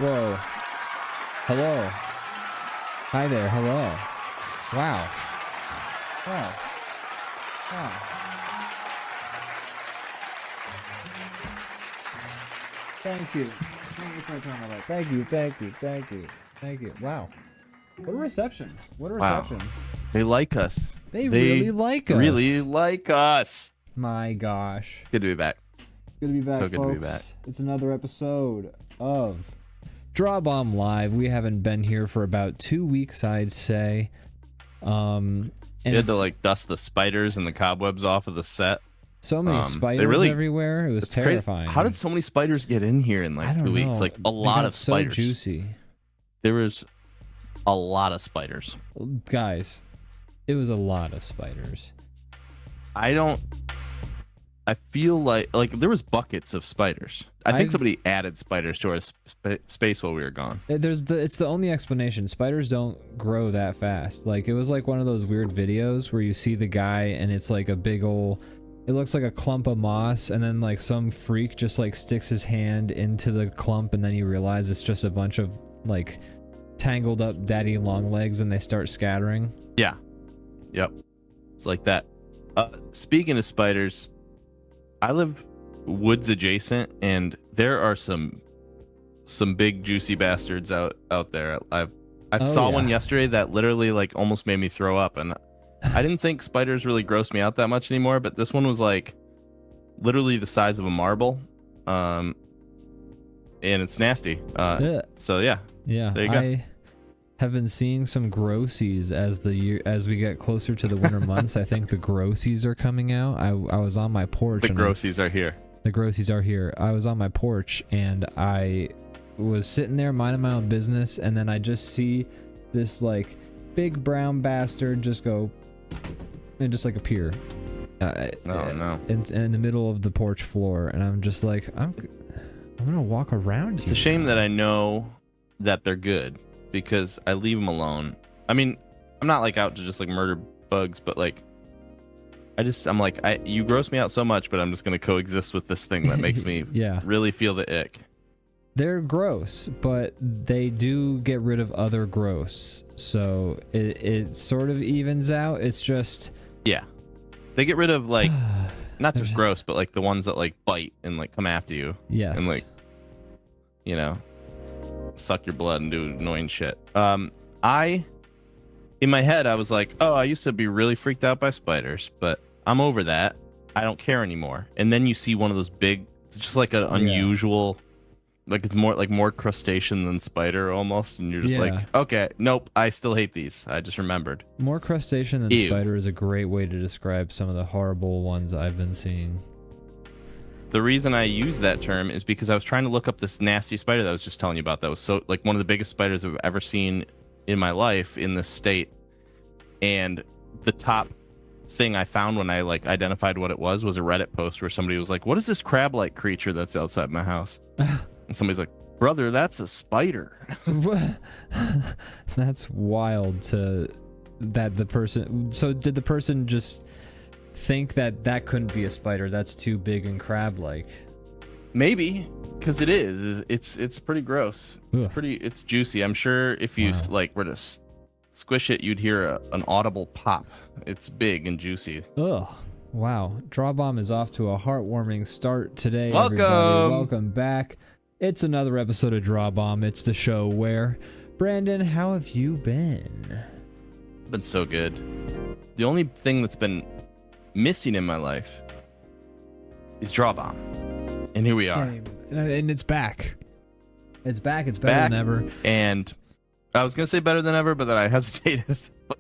Whoa. Hello. Hi there. Hello. Wow. Wow. Wow. Thank you. Thank you. Thank you. Thank you. Thank you. Wow. What a reception. What a reception. Wow. They like us. They really like us. Really like us. My gosh. Good to be back. Good to be back, So good folks. to be back. It's another episode of DrawBomb Live. We haven't been here for about 2 weeks, I'd say. And you had to like dust the spiders and the cobwebs off of the set. So many spiders everywhere. It was terrifying. Crazy. How did so many spiders get in here in like 2 weeks? Like a lot of spiders. So juicy. There was a lot of spiders. Guys, it was a lot of spiders. I feel like there was buckets of spiders. I think somebody added spiders to our space while we were gone. It's the only explanation. Spiders don't grow that fast. Like it was like one of those weird videos where you see the guy and it's like a big old, it looks like a clump of moss, and then like some freak just like sticks his hand into the clump, and then you realize it's just a bunch of like tangled up daddy long legs, and they start scattering. Yeah. Yep. It's like that. Speaking of spiders, I live woods adjacent, and there are some big juicy bastards out there. I saw one yesterday that literally like almost made me throw up, and I didn't think spiders really grossed me out that much anymore, but this one was like literally the size of a marble, and it's nasty. So yeah, there you go. I have been seeing some grossies as we get closer to the winter months. I think the grossies are coming out. I was on my porch. The grossies are here. The grossies are here. I was on my porch and I was sitting there minding my own business, and then I just see this like big brown bastard just go and just like appear. No! In the middle of the porch floor, and I'm just like, I'm gonna walk around. It's a shame that I know that they're good, because I leave them alone. I mean, I'm not like out to just like murder bugs, but like I'm like, you gross me out so much, but I'm just gonna coexist with this thing that makes me really feel the ick. They're gross, but they do get rid of other gross, so it sort of evens out. It's just they get rid of like not just gross, but like the ones that like bite and like come after you. Yes. And like, you know, suck your blood and do annoying shit. In my head I was like, oh, I used to be really freaked out by spiders, but I'm over that. I don't care anymore. And then you see one of those big, just like an unusual, like it's more crustacean than spider almost, and you're just like, okay, nope, I still hate these. I just remembered. More crustacean than spider is a great way to describe some of the horrible ones I've been seeing. The reason I use that term is because I was trying to look up this nasty spider that I was just telling you about. That was so like one of the biggest spiders I've ever seen in my life in this state. And the top thing I found when I like identified what it was a Reddit post where somebody was like, what is this crab-like creature that's outside my house? And somebody's like, brother, that's a spider. That's wild that the person. So did the person just think that couldn't be a spider? That's too big and crab-like. Maybe, because it is. It's pretty gross. It's juicy. I'm sure if you like were to squish it, you'd hear an audible pop. It's big and juicy. Ugh. Wow. DrawBomb is off to a heartwarming start today. Welcome. Everybody. Welcome back. It's another episode of DrawBomb. It's the show where, Brandon, how have you been? Been so good. The only thing that's been missing in my life is DrawBomb. And here we are. And it's back. It's back. It's better than ever. And I was going to say better than ever, but then I hesitated.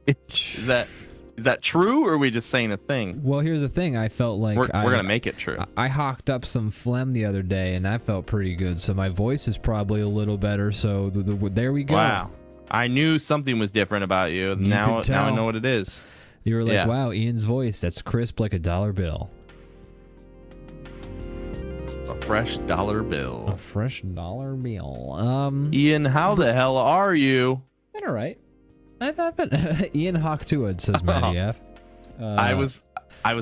Is that true, or are we just saying a thing? Well, here's the thing. I felt like we're going to make it true. I hawked up some phlegm the other day, and that felt pretty good. So my voice is probably a little better. So there we go. Wow. I knew something was different about you. Now I know what it is. You were like, wow, Ian's voice, that's crisp like a dollar bill. A fresh dollar bill. A fresh dollar bill. Ian, how the hell are you? Been all right. I've been Ian Hawktuad, says Matty F. I was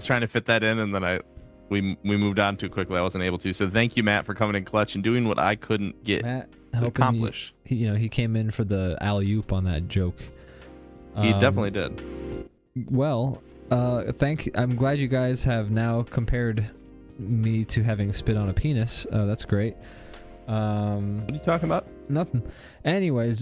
trying to fit that in, and then we moved on too quickly. I wasn't able to. So thank you, Matt, for coming in clutch and doing what I couldn't get accomplish. He came in for the alley-oop on that joke. He definitely did. Well, I'm glad you guys have now compared me to having spit on a penis. That's great. What are you talking about? Nothing. Anyways,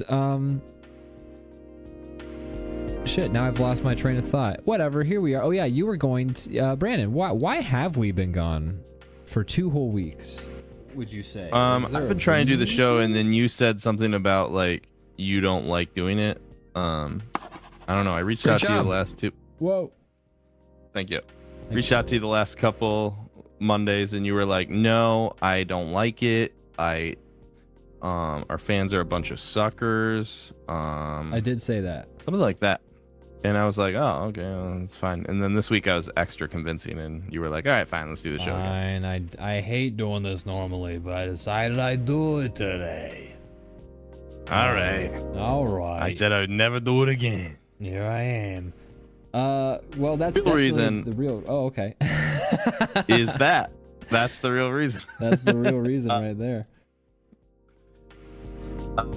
shit, now I've lost my train of thought. Whatever, here we are. Oh yeah, you were going to, Brandon, why have we been gone for 2 whole weeks, would you say? I've been trying to do the show, and then you said something about, like, you don't like doing it. I don't know. I reached out to you the last 2. Whoa. Thank you. Reached out to you the last couple Mondays, and you were like, no, I don't like it. Our fans are a bunch of suckers. I did say that. Something like that. And I was like, oh, okay, well, that's fine. And then this week I was extra convincing, and you were like, all right, fine, let's do the show again. Fine. I hate doing this normally, but I decided I'd do it today. All right. I said I'd never do it again. Here I am. Well, that's the reason. The real. Oh, okay. Is that? That's the real reason. That's the real reason right there.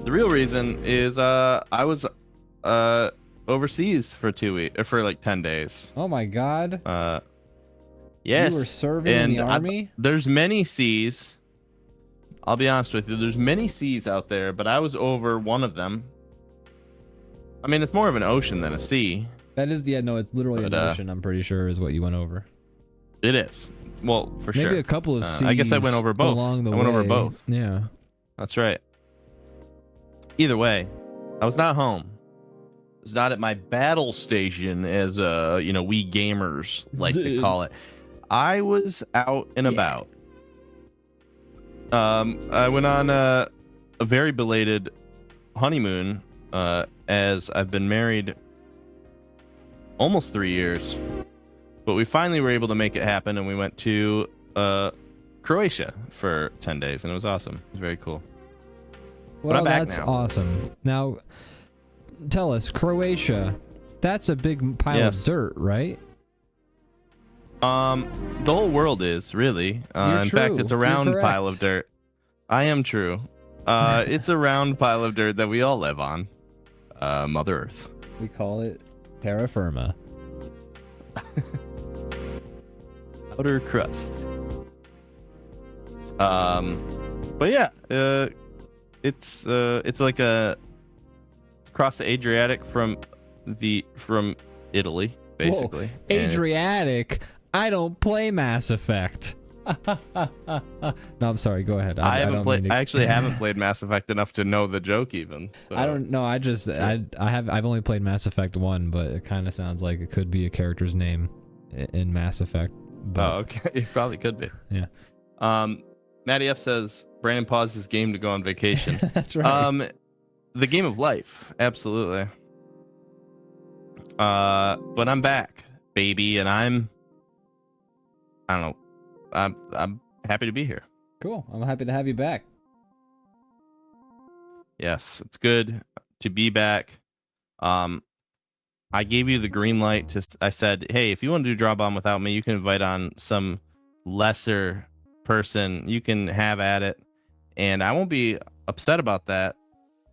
The real reason is I was overseas for 2 weeks, or for like 10 days. Oh my God. Yes. You were serving in the army? There's many seas. I'll be honest with you. There's many seas out there, but I was over one of them. I mean, it's more of an ocean than a sea. That is, yeah, no, it's literally an ocean, I'm pretty sure, is what you went over. It is. Well, for sure. Maybe a couple of seas. I guess I went over both. Along the I went way. over both. Yeah. That's right. Either way, I was not home. I was not at my battle station, as we gamers like to call it. I was out and about. I went on a very belated honeymoon, as I've been married almost 3 years, but we finally were able to make it happen, and we went to Croatia for 10 days, and it was awesome. It was very cool. Well, but I'm back that's now. awesome. Now, tell us, Croatia, that's a big pile of dirt, right? The whole world is, really. In fact, it's a round pile of dirt. I am true. It's a round pile of dirt that we all live on. Mother Earth. We call it terra firma. Outer crust. But yeah, it's like it's across the Adriatic from Italy, basically. Whoa, Adriatic? I don't play Mass Effect. No, I'm sorry. Go ahead. I actually haven't played Mass Effect enough to know the joke even. So. I don't know. I've only played Mass Effect 1, but it kind of sounds like it could be a character's name in Mass Effect. But, oh, okay. It probably could be. Yeah. Matty F says Brandon paused his game to go on vacation. That's right. The game of life, absolutely. But I'm back, baby, and I don't know. I'm happy to be here. Cool. I'm happy to have you back. Yes, it's good to be back. I gave you the green light I said, hey, if you want to do DrawBomb without me, you can invite on some lesser person. You can have at it, and I won't be upset about that.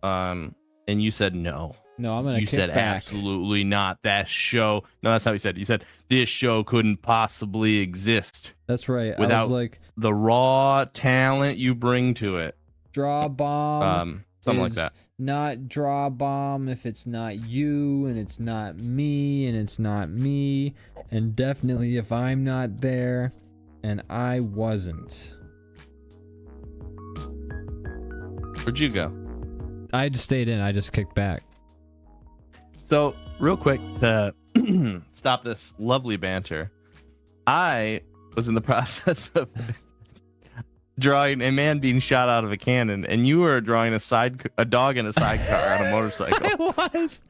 And you said no. No, I'm gonna. You said back. Absolutely not. That show. No, that's not what you said. You said this show couldn't possibly exist. That's right. Without I was like, the raw talent you bring to it. DrawBomb. Something like that. Not DrawBomb if it's not you, and it's not me, and it's not me, and definitely if I'm not there, and I wasn't. Where'd you go? I just stayed in. I just kicked back. So, real quick to stop this lovely banter, I was in the process of drawing a man being shot out of a cannon, and you were drawing a dog in a sidecar on a motorcycle. I was.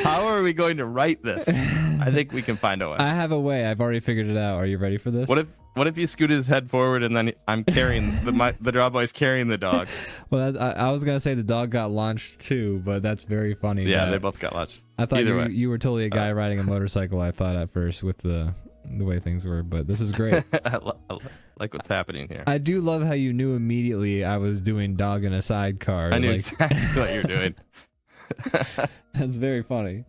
How are we going to write this? I think we can find a way. I have a way. I've already figured it out. Are you ready for this? What if you scooted his head forward and then I'm carrying the DrawBois carrying the dog? Well, I was gonna say the dog got launched too, but that's very funny. Yeah, they both got launched. I thought you were totally a guy riding a motorcycle. I thought at first with the way things were, but this is great. like what's happening here. I do love how you knew immediately I was doing dog in a sidecar. I knew like, exactly what you're doing. That's very funny.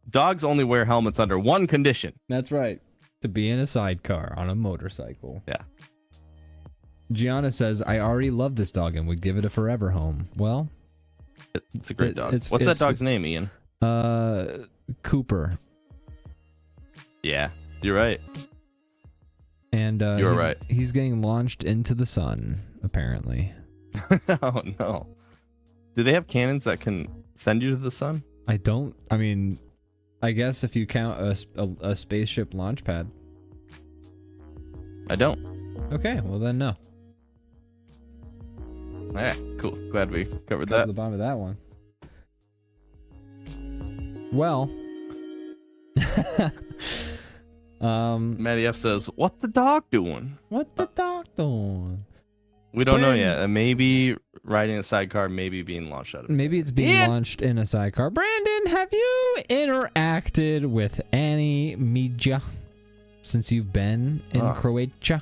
Dogs only wear helmets under one condition. That's right. To be in a sidecar on a motorcycle. Yeah. Gianna says, I already love this dog and would give it a forever home. Well, it's a great dog. What's that dog's name, Ian? Cooper. Yeah, you're right. And you're right. He's getting launched into the sun, apparently. Oh, no. Do they have cannons that can send you to the sun? I mean, I guess if you count a spaceship launch pad. I don't. Okay, well then no. Yeah, cool. Glad we covered Got that. to the bottom of that one. Well. Matty F says, "What the dog doing?" What the dog doing? We don't know yet. Maybe riding a sidecar, maybe being launched out of it. Maybe it's being launched in a sidecar. Brandon, have you interacted with any media since you've been in Croatia?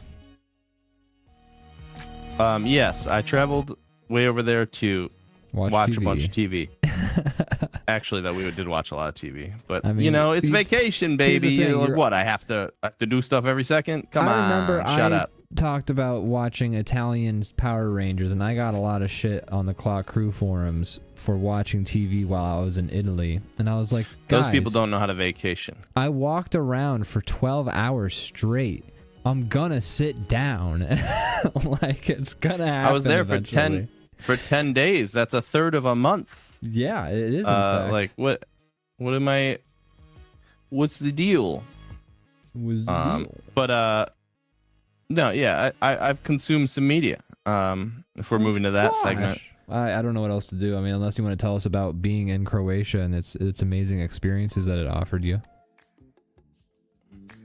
Yes, I traveled way over there to watch a bunch of TV. Actually, though, we did watch a lot of TV, but I mean, you know, it's vacation, baby. Like, what? I have to do stuff every second. Come on, shut up. Talked about watching Italian Power Rangers, and I got a lot of shit on the Clock Crew forums for watching TV while I was in Italy, and I was like, guys, those people don't know how to vacation. I walked around for 12 hours straight. I'm gonna sit down. Like, it's gonna happen. I was there eventually. for 10 days. That's a third of a month. Yeah, it is. In fact. Like what am I? What's the deal? But no, yeah, I've consumed some media. If we're moving to that segment, I don't know what else to do. I mean, unless you want to tell us about being in Croatia and its amazing experiences that it offered you.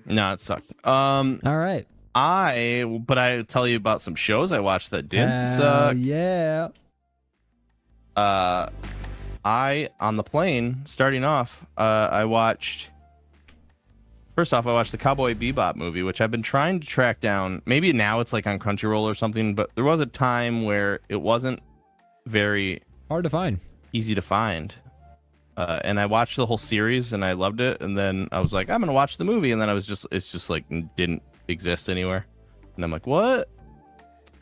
No, it sucked. All right. But I tell you about some shows I watched that didn't suck. Yeah. On the plane, starting off, I watched the Cowboy Bebop movie, which I've been trying to track down. Maybe now it's like on Crunchyroll or something, but there was a time where it wasn't very hard to find, easy to find. And I watched the whole series and I loved it. And then I was like, I'm going to watch the movie. And then it's just like didn't exist anywhere. And I'm like, what?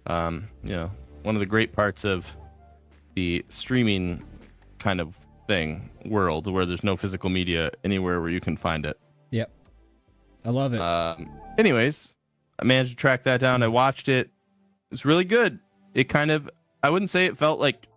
You know, one of the great parts of the streaming kind of thing world where there's no physical media anywhere where you can find it. Yep. I love it. Anyways, I managed to track that down. I watched it. It's really good. It kind of, I wouldn't say it felt like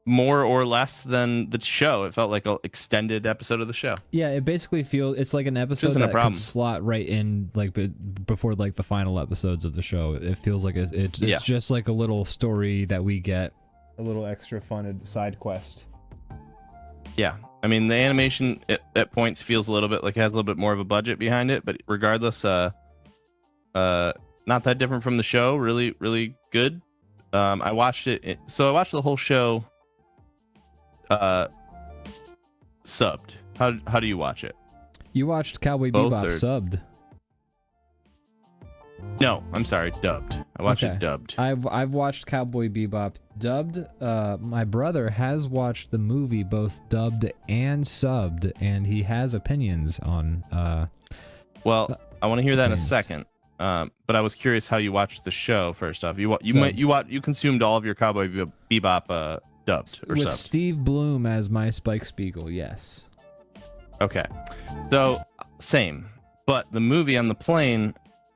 more or less than the show. It felt like an extended episode of the show. Yeah, it basically feels, it's like an episode that could slot right in like before like the final episodes of the show. It feels like it's just like a little story that we get. A little extra fun side quest. Yeah. I mean, the animation at points feels a little bit like it has a little bit more of a budget behind it, but regardless, not that different from the show. Really, really good. I watched it. So I watched the whole show subbed. How do you watch it? You watched Cowboy Bebop subbed. No, I'm sorry, dubbed. I watched it dubbed. I've watched Cowboy Bebop dubbed. My brother has watched the movie both dubbed and subbed, and he has opinions on. Well, I want to hear that in a second. But I was curious how you watched the show. First off, you consumed all of your Cowboy Bebop dubbed or with subbed. Steve Bloom as my Spike Spiegel. Yes. Okay, so same, but the movie on the plane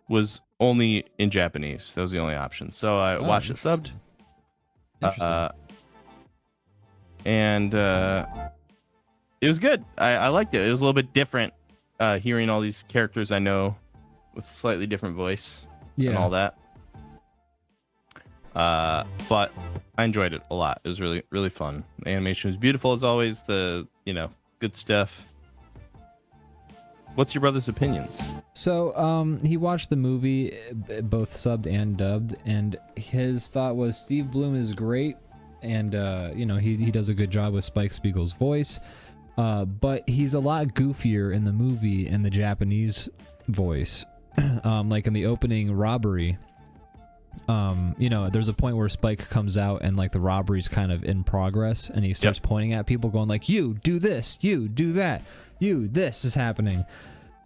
was only in Japanese. That was the only option. So I watched it subbed. And it was good. I liked it. It was a little bit different hearing all these characters I know with a slightly different voice and all that. But I enjoyed it a lot. It was really, really fun. The animation was beautiful as always. The, good stuff. What's your brother's opinions? So, he watched the movie both subbed and dubbed, and his thought was Steve Bloom is great, and he does a good job with Spike Spiegel's voice, but he's a lot goofier in the movie in the Japanese voice. like in the opening robbery, you know, there's a point where Spike comes out and like the robbery's kind of in progress, and he starts pointing at people, going like, "You do this, you do that, you this is happening."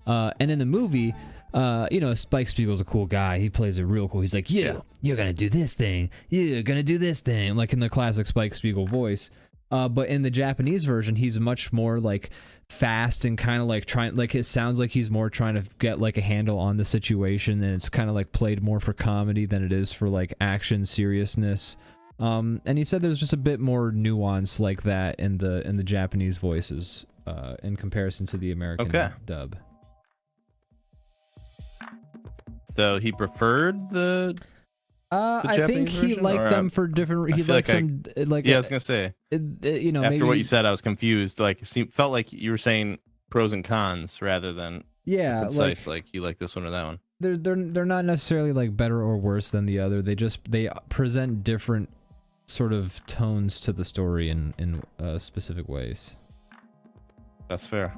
And in the movie, you know, Spike Spiegel's a cool guy. He plays it real cool. He's like, you're gonna do this thing. You're gonna do this thing, like in the classic Spike Spiegel voice. But in the Japanese version, he's much more like fast and kind of like trying, like it sounds like he's more trying to get like a handle on the situation, and it's kind of like played more for comedy than it is for like action seriousness. And he said there's just a bit more nuance like that in the Japanese voices in comparison to the American dub. So he preferred the I think he version, liked them for different. He liked some like. Yeah, I was gonna say. You know, after maybe, what you said, I was confused. Like, it felt like you were saying pros and cons rather than concise. Like you like this one or that one. They're not necessarily like better or worse than the other. They present different sort of tones to the story in specific ways. That's fair,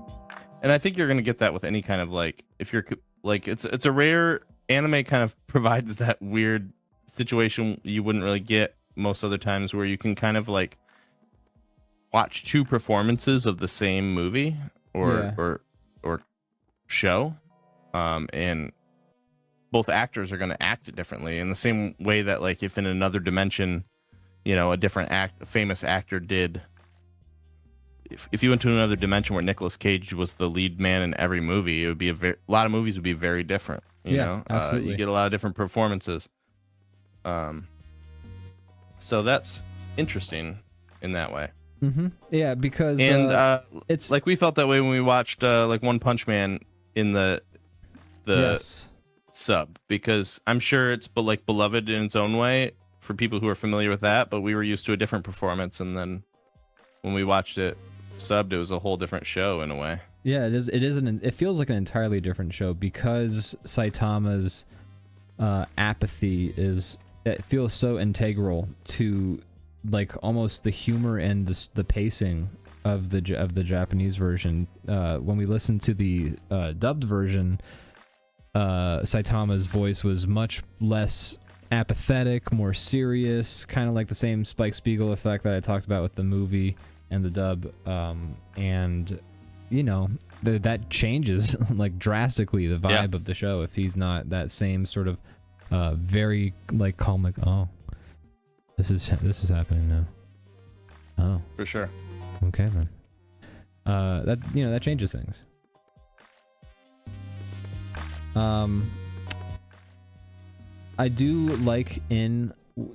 and I think you're gonna get that with any kind of like, if you're like, it's a rare anime kind of provides that weird situation you wouldn't really get most other times, where you can kind of like watch two performances of the same movie or show, and both actors are going to act it differently in the same way that, like, if in another dimension, you know, a famous actor did, if you went to another dimension where Nicolas Cage was the lead man in every movie, it would be a lot of movies would be very different. You know, absolutely. You get a lot of different performances. So that's interesting in that way. Mm-hmm. Yeah, because it's like we felt that way when we watched like One Punch Man in the sub, because I'm sure it's like beloved in its own way for people who are familiar with that, but we were used to a different performance, and then when we watched it subbed, it was a whole different show in a way. Yeah, it is. It feels like an entirely different show because Saitama's apathy it feels so integral to like almost the humor and the pacing of the Japanese version. When we listened to the dubbed version, Saitama's voice was much less apathetic, more serious, kind of like the same Spike Spiegel effect that I talked about with the movie and the dub. And you know, that changes like drastically the vibe of the show if he's not that same sort of very like calm, like, oh, this is happening now. Oh, for sure. Okay then. That, you know, that changes things. I do like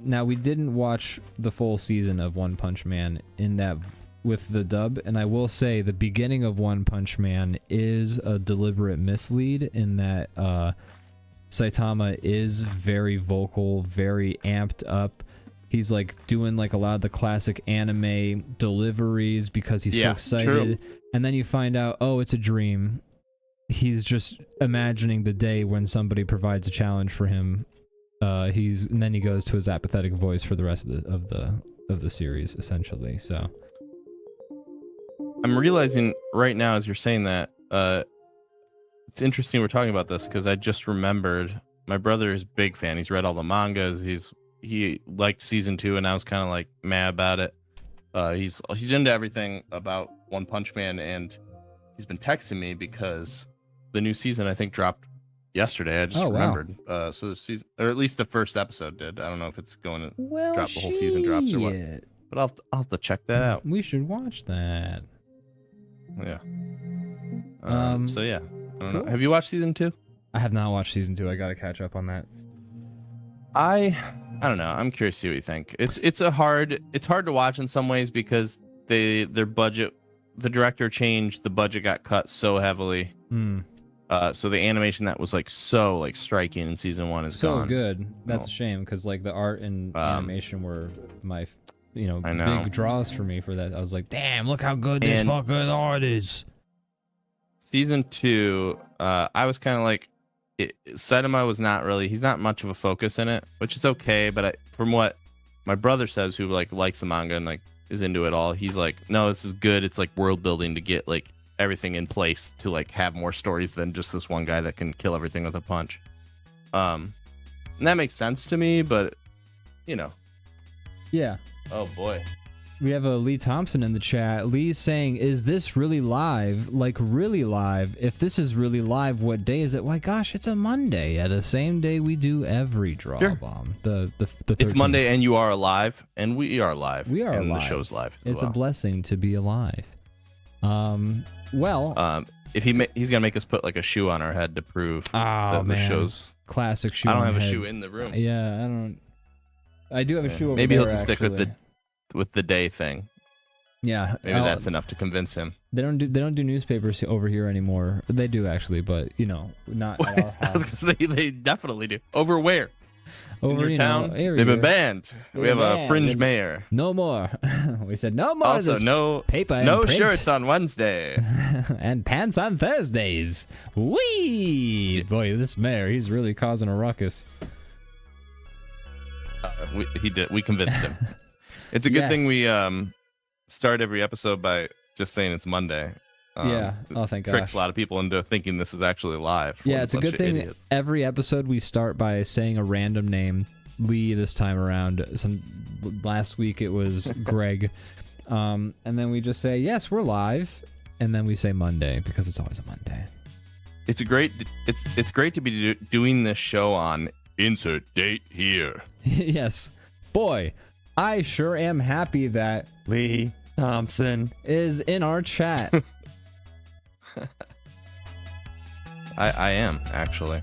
now we didn't watch the full season of One Punch Man in that with the dub, and I will say the beginning of One Punch Man is a deliberate mislead in that Saitama is very vocal, very amped up. He's like doing like a lot of the classic anime deliveries because he's so excited. True. And then you find out, oh, it's a dream. He's just imagining the day when somebody provides a challenge for him. And then he goes to his apathetic voice for the rest of the series, essentially. So I'm realizing right now as you're saying that, it's interesting we're talking about this because I just remembered my brother is a big fan. He's read all the mangas. He liked season 2, and I was kind of like mad about it. He's into everything about One Punch Man, and he's been texting me because the new season I think dropped yesterday. I just remembered. So the season, or at least the first episode did. I don't know if it's going to drop the whole season drops or what. But I'll have to check that out. We should watch that. Yeah. So yeah. I don't know. Have you watched season 2? I have not watched season 2. I gotta catch up on that. I don't know. I'm curious to see what you think. It's hard to watch in some ways because their budget, the director changed, the budget got cut so heavily. So the animation that was like so like striking in season 1 is gone. So good. That's a shame because like the art and animation were my big draws for me for that. I was like, damn, look how good this fucking art is. Season 2, I was kind of like, Saitama was not really, he's not much of a focus in it, which is okay, but from what my brother says, who like likes the manga and like is into it all, he's like, no, this is good. It's like world building to get like everything in place to like have more stories than just this one guy that can kill everything with a punch. And that makes sense to me, but you know. Yeah. Oh boy. We have a Lee Thompson in the chat. Lee's saying, is this really live? Like really live? If this is really live, what day is it? Why gosh, it's a Monday. At the same day we do every DrawBomb. The 13th. It's Monday and you are alive, and we are live. We are and alive. The show's live. It's a blessing to be alive. If he's gonna make us put like a shoe on our head to prove that the show's classic shoe. I don't have a head. shoe in the room. Yeah, I don't. I do have a shoe over Maybe there, he'll just stick with the day thing. Yeah, maybe that's enough to convince him. They don't do newspapers over here anymore. They do actually, but you know, not at our house. They definitely do. Over where? Over in your town? They've been banned. We have a fringe mayor. No more. We said no more. Also, no paper and no print. shirts on Wednesday. And pants on Thursdays. Whee! Boy, this mayor, he's really causing a ruckus. We convinced him. It's a good thing we start every episode by just saying it's Monday. Yeah. Oh, thank God. Tricks a lot of people into thinking this is actually live. Yeah, it's a good thing. Idiots. Every episode we start by saying a random name. Lee this time around. Last week it was Greg. And then we just say, yes, we're live. And then we say Monday because it's always a Monday. It's great to be doing this show on insert date here. Yes. Boy, I sure am happy that Lee Thompson is in our chat. I am, actually.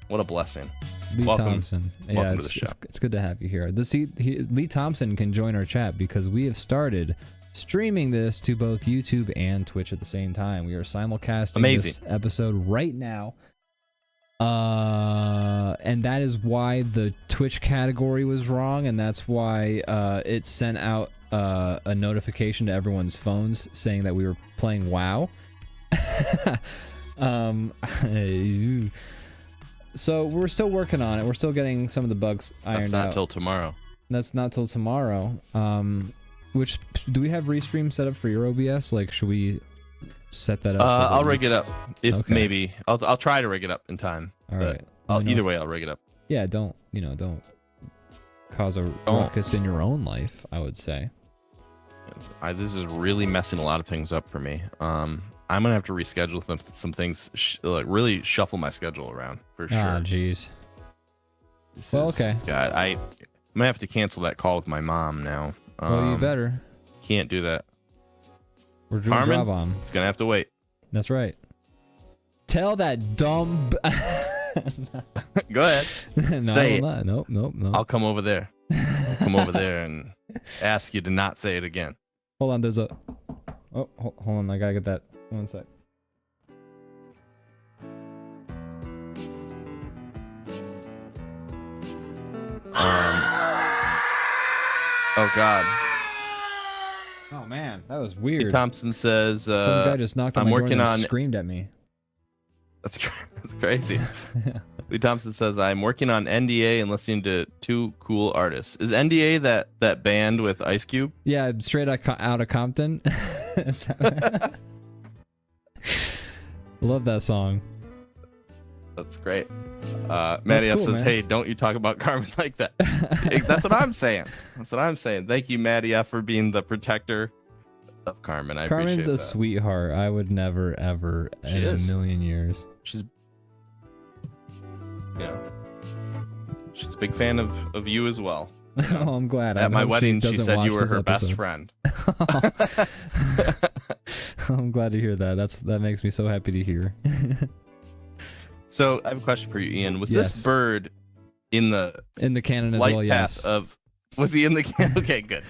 What a blessing. Lee welcome, Thompson. Welcome to the show. It's good to have you here. Lee Thompson can join our chat because we have started streaming this to both YouTube and Twitch at the same time. We are simulcasting this episode right now. And that is why the Twitch category was wrong, and that's why it sent out a notification to everyone's phones saying that we were playing WoW. So we're still working on it. We're still getting some of the bugs ironed out. That's not till tomorrow. That's not till tomorrow. Which do we have Restream set up for your OBS? Like, should we set that up? I'll rig it up. Maybe I'll try to rig it up in time. All right. Either way, I'll rig it up. Yeah, don't cause a ruckus in your own life, I would say. This is really messing a lot of things up for me. I'm gonna have to reschedule some things, like really shuffle my schedule around for sure. Ah, jeez. Okay. God, I'm gonna have to cancel that call with my mom now. Well, you better. Can't do that. We're doing DrawBomb. It's gonna have to wait. That's right. Tell that dumb. Go ahead. No. I'll come over there. I'll come over there and ask you to not say it again. Hold on. There's a. Oh, hold on. I gotta get that. 1 sec. Oh God. Oh man, that was weird. Lee Thompson says, some guy just knocked on my door and screamed at me. That's crazy. Lee Thompson says, I'm working on NDA and listening to 2 cool artists. Is NDA that band with Ice Cube? Yeah, straight out of Compton. Love that song. That's great. Maddie F says, hey, don't you talk about Carmen like that. That's what I'm saying. That's what I'm saying. Thank you, Maddie F, for being the protector of Carmen. I appreciate that. Carmen's a sweetheart. I would never, ever, in a million years. She's a big fan of you as well. Oh, I'm glad. At my wedding, she said you were her best friend. I'm glad to hear that. That makes me so happy to hear. So I have a question for you, Ian. Was this bird in the canon as well? Yes. Was he in the canon? Okay, good.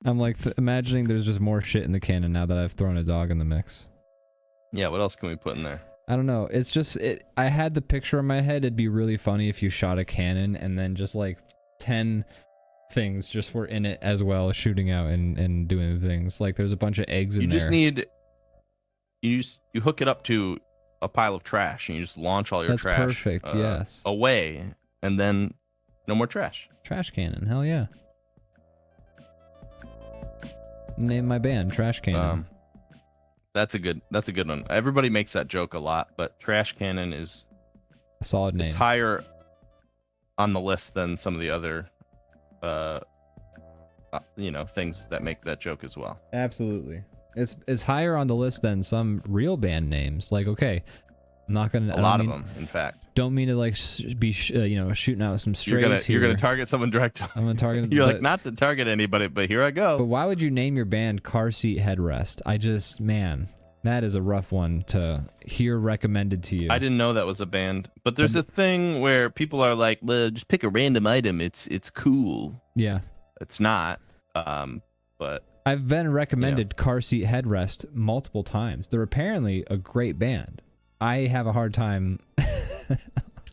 I'm like imagining there's just more shit in the canon now that I've thrown a dog in the mix. Yeah. What else can we put in there? I don't know. It's just I had the picture in my head. It'd be really funny if you shot a cannon and then just like 10 things just were in it as well, shooting out and doing the things. Like there's a bunch of eggs in there. You hook it up to a pile of trash and you just launch all your trash. That's perfect. Yes. Away, and then no more trash. Trash cannon. Hell yeah. Name my band Trash Cannon. That's a good one. Everybody makes that joke a lot, but Trash Cannon is A solid name. it's higher on the list than some of the other things that make that joke as well. Absolutely. It's higher on the list than some real band names. Like, okay, I'm not gonna. A lot of them, in fact. Don't mean to like be shooting out some strays. You're gonna target someone directly. I'm gonna target. You're like, not to target anybody, but here I go. But why would you name your band Car Seat Headrest? Man, that is a rough one to hear recommended to you. I didn't know that was a band, but there's a thing where people are like, well, just pick a random item. It's cool. Yeah. It's not. But I've been recommended Car Seat Headrest multiple times. They're apparently a great band. I have a hard time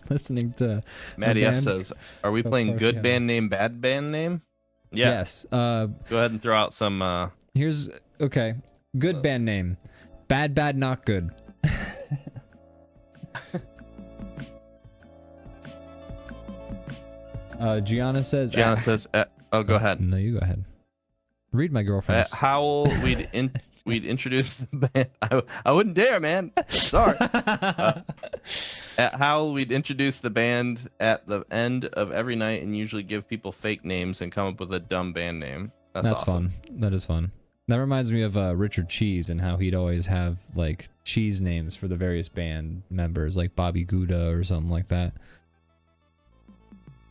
listening to. Maddie F says, "Are we playing good band name, bad band name?" Yeah. Yes. Go ahead and throw out some. Here's okay. Good band name. Bad, not good. Gianna says. Go ahead. No, you go ahead. Read my girlfriend. At Howl, we'd introduce the band. I wouldn't dare, man. Sorry. At Howl, we'd introduce the band at the end of every night and usually give people fake names and come up with a dumb band name. That's awesome. Fun. That is fun. That reminds me of Richard Cheese and how he'd always have like cheese names for the various band members, like Bobby Gouda or something like that.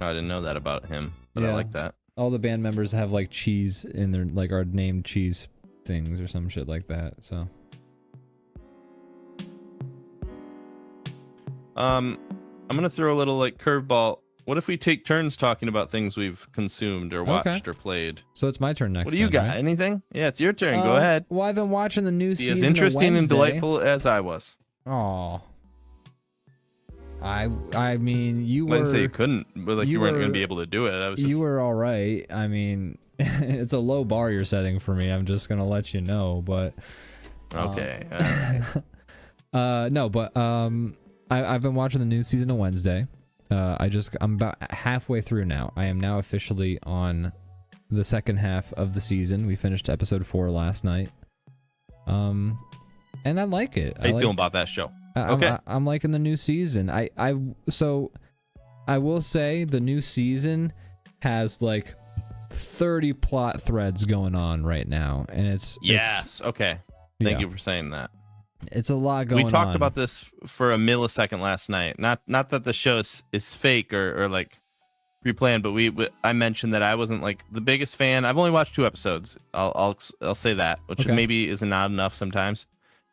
I didn't know that about him, but I like that. All the band members have like cheese in their like are named cheese things or some shit like that. So I'm gonna throw a little like curveball. What if we take turns talking about things we've consumed or watched or played? So it's my turn next. What do you got? Right? Anything? Yeah, it's your turn. Go ahead. Well, I've been watching the new Be season. as interesting of and delightful as I was. Oh. I mean, you were. I didn't say you couldn't, but like you weren't going to be able to do it. I was just... You were all right. I mean, it's a low bar you're setting for me. I'm just gonna let you know, but. Okay. No, but I've been watching the new season of Wednesday. I'm about halfway through now. I am now officially on the second half of the season. We finished episode 4 last night. And I like it. How you feeling about that show? Okay. I'm liking the new season. So I will say the new season has like 30 plot threads going on right now, and it's okay. Thank you for saying that. It's a lot going on. We talked about this for a millisecond last night. Not that the show is fake or like pre-planned, but I mentioned that I wasn't like the biggest fan. I've only watched 2 episodes. I'll say that, which maybe is not enough sometimes.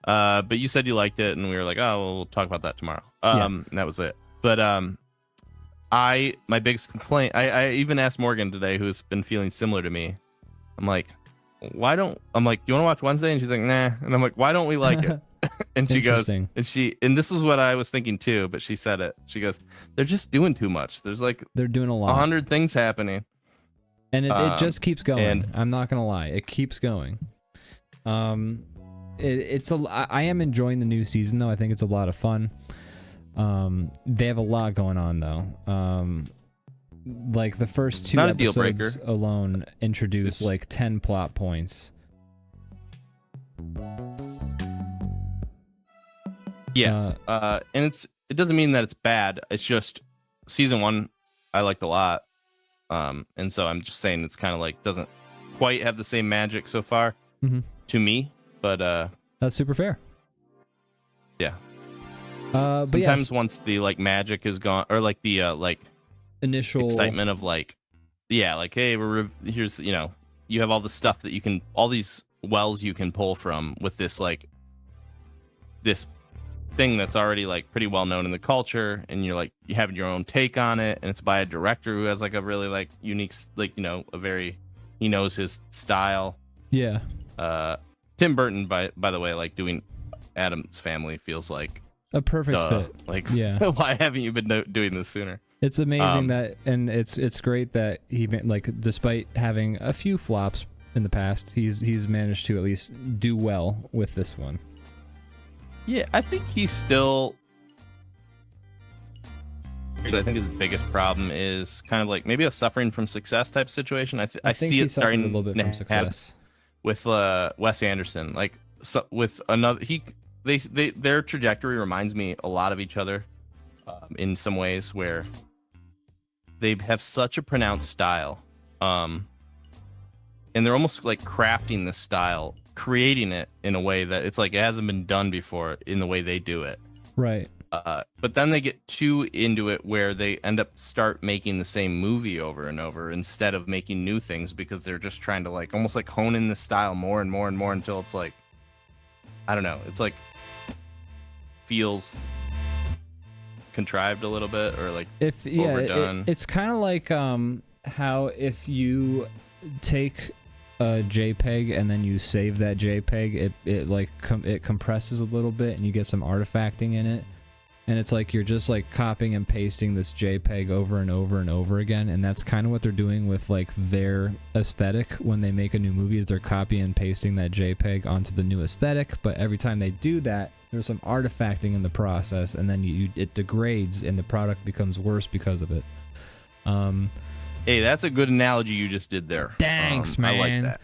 But you said you liked it, and we were like, oh, well, we'll talk about that tomorrow. And that was it. But my biggest complaint, I even asked Morgan today, who's been feeling similar to me. I'm like, do you want to watch Wednesday? And she's like, nah. And I'm like, why don't we like it? And she goes, and this is what I was thinking too, but she said it. She goes, they're just doing too much. There's like they're doing a lot, 100 things happening, and it just keeps going. And I'm not gonna lie, it keeps going. I am enjoying the new season though. I think it's a lot of fun. They have a lot going on though. Like the first 2 episodes alone introduce like 10 plot points. Yeah, and it doesn't mean that it's bad. It's just season 1 I liked a lot, and so I'm just saying it's kind of like doesn't quite have the same magic so far to me. But that's super fair. Yeah. Sometimes once the like magic is gone, or like the like initial excitement of like, like hey, here's you have all the stuff that you can, all these wells you can pull from with this like this thing that's already like pretty well known in the culture, and you're like you have your own take on it, and it's by a director who has like a really like unique like he knows his style. Yeah. Tim Burton by the way, like doing Addams Family feels like a perfect fit. Like, why haven't you been doing this sooner? It's amazing that, and it's great that he, like, despite having a few flops in the past, he's managed to at least do well with this one. Yeah, I think he's still. I think his biggest problem is kind of like maybe a suffering from success type situation. I see it starting a little bit from success. with Wes Anderson. Like with another their trajectory reminds me a lot of each other in some ways, where they have such a pronounced style, and they're almost like crafting the style, creating it in a way that it's like it hasn't been done before in the way they do it. Right. But then they get too into it where they end up start making the same movie over and over instead of making new things, because they're just trying to like almost like hone in the style more and more and more until it's like, I don't know, it's like feels contrived a little bit, or like overdone. It's kind of like how if you take a JPEG and then you save that JPEG, it compresses a little bit and you get some artifacting in it, and it's like you're just like copying and pasting this JPEG over and over and over again. And that's kind of what they're doing with like their aesthetic when they make a new movie, is they're copying and pasting that JPEG onto the new aesthetic. But every time they do that, there's some artifacting in the process, and then it degrades and the product becomes worse because of it. Hey, that's a good analogy you just did there. Thanks, man. I like that.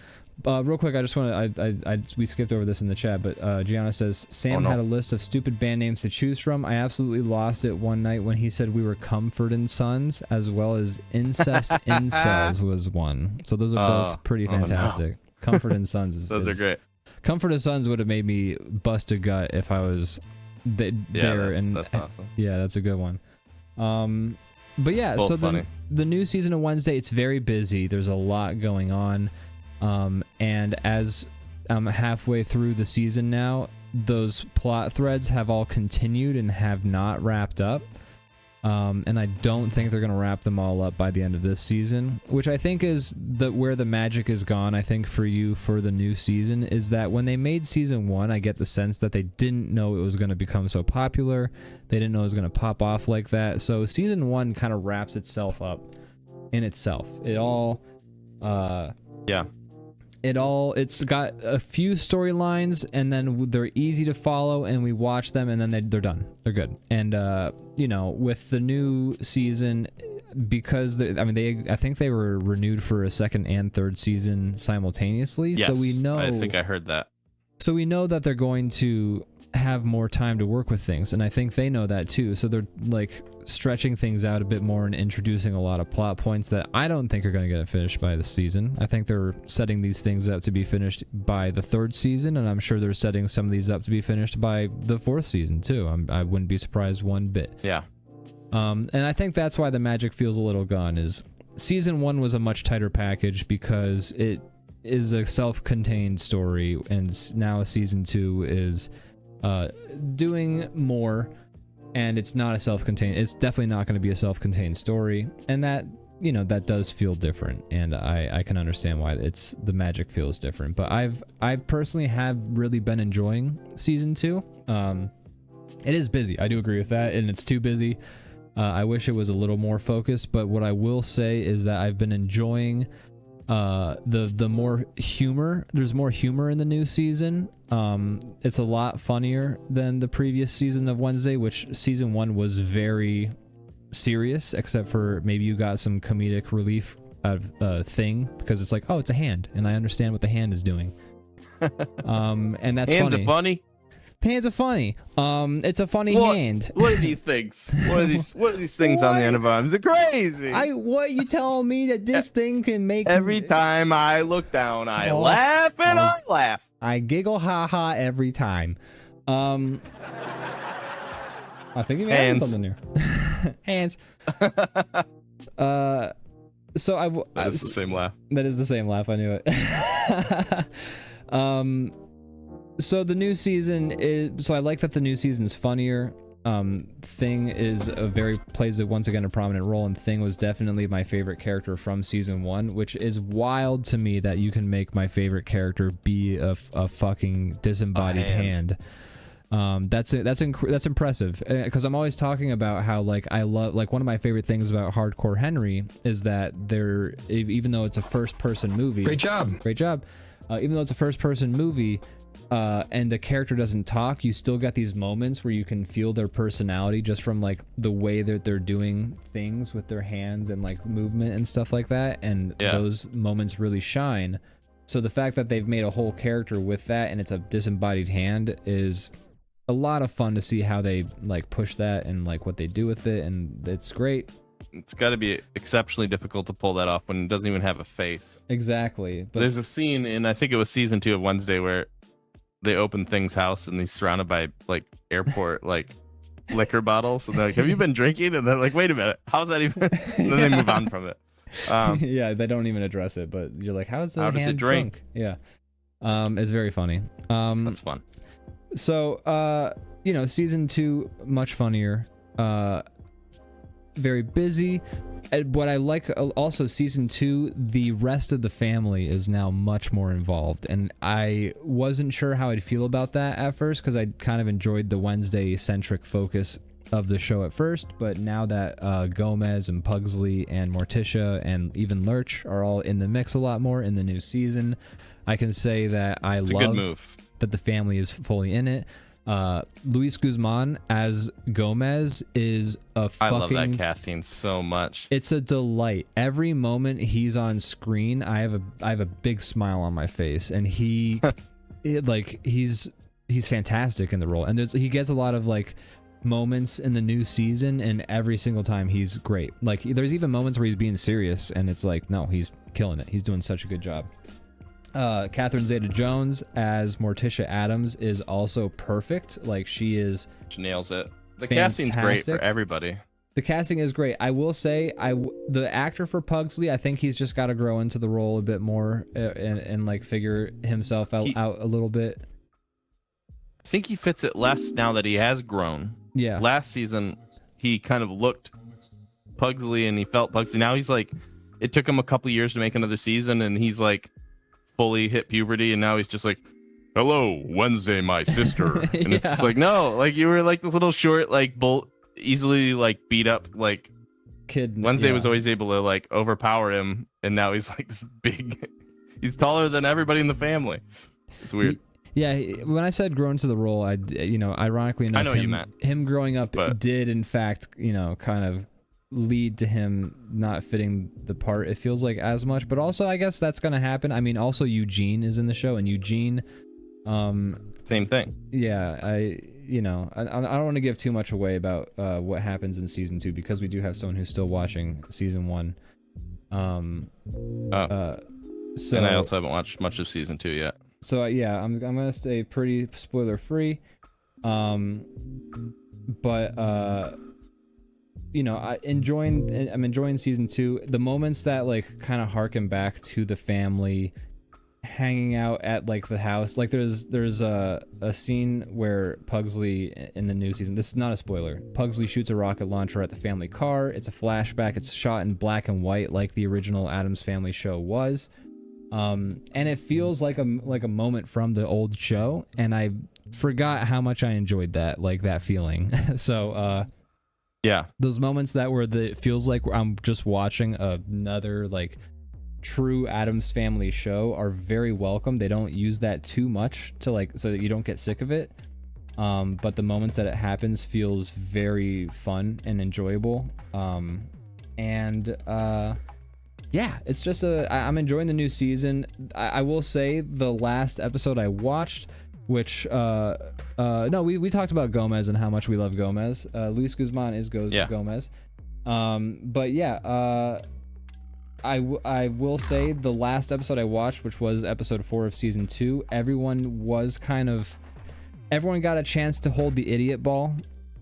Real quick, I just want to. We skipped over this in the chat, but Gianna says Sam had a list of stupid band names to choose from. I absolutely lost it one night when he said we were Comfort and Sons, as well as Incest Incels was one. So those are both pretty fantastic. No. Comfort and Sons is those are great. Comfort and Sons would have made me bust a gut if I was there. That's awesome. Yeah, that's a good one. But yeah, both so the new season of Wednesday, it's very busy. There's a lot going on. And as I'm halfway through the season now, those plot threads have all continued and have not wrapped up. And I don't think they're going to wrap them all up by the end of this season, which I think is where the magic is gone. I think for you, for the new season, is that when they made season 1, I get the sense that they didn't know it was going to become so popular. They didn't know it was going to pop off like that. So season 1 kind of wraps itself up in itself. It all, it's got a few storylines, and then they're easy to follow, and we watch them, and then they're done. They're good. And you know, with the new season, because I think they were renewed for a second and third season simultaneously. Yes, so we know. I think I heard that. So we know that they're going to have more time to work with things, and I think they know that too. So they're like stretching things out a bit more and introducing a lot of plot points that I don't think are going to get finished by this season. I think they're setting these things up to be finished by the 3rd season, and I'm sure they're setting some of these up to be finished by the 4th season too. I wouldn't be surprised one bit. Yeah. And I think that's why the magic feels a little gone. Is season 1 was a much tighter package because it is a self-contained story, and now season 2 is doing more, and it's not a self-contained. It's definitely not going to be a self-contained story, and that, you know, that does feel different, and I can understand why the magic feels different. But I personally have really been enjoying season 2. It is busy, I do agree with that, and it's too busy. I wish it was a little more focused, but what I will say is that I've been enjoying the more humor. There's more humor in the new season. It's a lot funnier than the previous season of Wednesday, which season 1 was very serious, except for maybe you got some comedic relief out of Thing, because it's like, oh, it's a hand, and I understand what the hand is doing. And that's Hands funny. Are funny. Hands are funny. It's a funny hand. What are these things? What are these things on the end of arms? They're crazy. What you telling me that this thing can make? Every time I look down, I laugh and I laugh. I giggle, ha ha, every time. I think you may have something there. Hands. So that is the same laugh. That is the same laugh. I knew it. So the new season is. So I like that the new season is funnier. Thing plays once again a prominent role, and Thing was definitely my favorite character from season 1, which is wild to me that you can make my favorite character be a fucking disembodied hand. That's impressive, because I'm always talking about how I love one of my favorite things about Hardcore Henry is that even though it's a first-person movie, great job, even though it's a first-person movie. And the character doesn't talk, you still get these moments where you can feel their personality just from the way that they're doing things with their hands and movement and stuff like that, and those moments really shine. So the fact that they've made a whole character with that and it's a disembodied hand is a lot of fun to see how they like push that and like what they do with it, and it's great. It's got to be exceptionally difficult to pull that off when it doesn't even have a face. Exactly. But there's a scene in, I think it was season 2 of Wednesday, where they open Thing's house and he's surrounded by like airport like liquor bottles, and they're like, "Have you been drinking?" And they're like, "Wait a minute, how's that even?" And then they move on from it. Yeah, they don't even address it, but you're like, how does it drink? Yeah. It's very funny. That's fun. So you know, season 2 much funnier, very busy. And what I like also, season 2, the rest of the family is now much more involved, and I wasn't sure how I'd feel about that at first, because I kind of enjoyed the Wednesday centric focus of the show at first, but now that Gomez and Pugsley and Morticia and even Lurch are all in the mix a lot more in the new season, I can say that it's love a good move that the family is fully in it. Luis Guzman as Gomez is a fucking... I love that casting so much. It's a delight. Every moment he's on screen, I have a big smile on my face, and he's fantastic in the role, and he gets a lot of like moments in the new season, and every single time he's great. Like there's even moments where he's being serious, and it's like, no, he's killing it. He's doing such a good job. Catherine Zeta-Jones as Morticia Addams is also perfect. Like she nails it. The fantastic. Casting's great for everybody. The casting is great. I will say, the actor for Pugsley, I think he's just got to grow into the role a bit more and like figure himself out a little bit. I think he fits it less now that he has grown. Yeah. Last season, he kind of looked Pugsley and he felt Pugsley. Now he's like, it took him a couple years to make another season, and he's like fully hit puberty, and now he's just like, "Hello, Wednesday, my sister." And it's just like, no, like you were like the little short, like easily like beat up like kid. Wednesday was always able to like overpower him, and now he's like this big. He's taller than everybody in the family. It's weird. Yeah, when I said grown to the role, ironically enough, I know what you meant. Him growing up did in fact, kind of lead to him not fitting the part, it feels like, as much, but also I guess that's gonna happen. I mean, also Eugene is in the show, and Eugene same thing. Yeah, I don't want to give too much away about what happens in season 2, because we do have someone who's still watching season 1. So, and I also haven't watched much of season 2 yet. So yeah, I'm gonna stay pretty spoiler free, but I'm enjoying season 2. The moments that like kind of harken back to the family hanging out at like the house, like there's a scene where Pugsley in the new season, this is not a spoiler, Pugsley shoots a rocket launcher at the family car. It's a flashback. It's shot in black and white like the original Addams Family show was. And it feels like a moment from the old show, and I forgot how much I enjoyed that feeling. So yeah, those moments it feels like I'm just watching another like true Addams Family show are very welcome. They don't use that too much to like so that you don't get sick of it, but the moments that it happens feels very fun and enjoyable. Yeah, it's just I'm enjoying the new season. I will say the last episode I watched, which no, we talked about Gomez and how much we love Gomez. Luis Guzman is Gomez. But yeah, I will say the last episode I watched, which was episode 4 of season 2, everyone got a chance to hold the idiot ball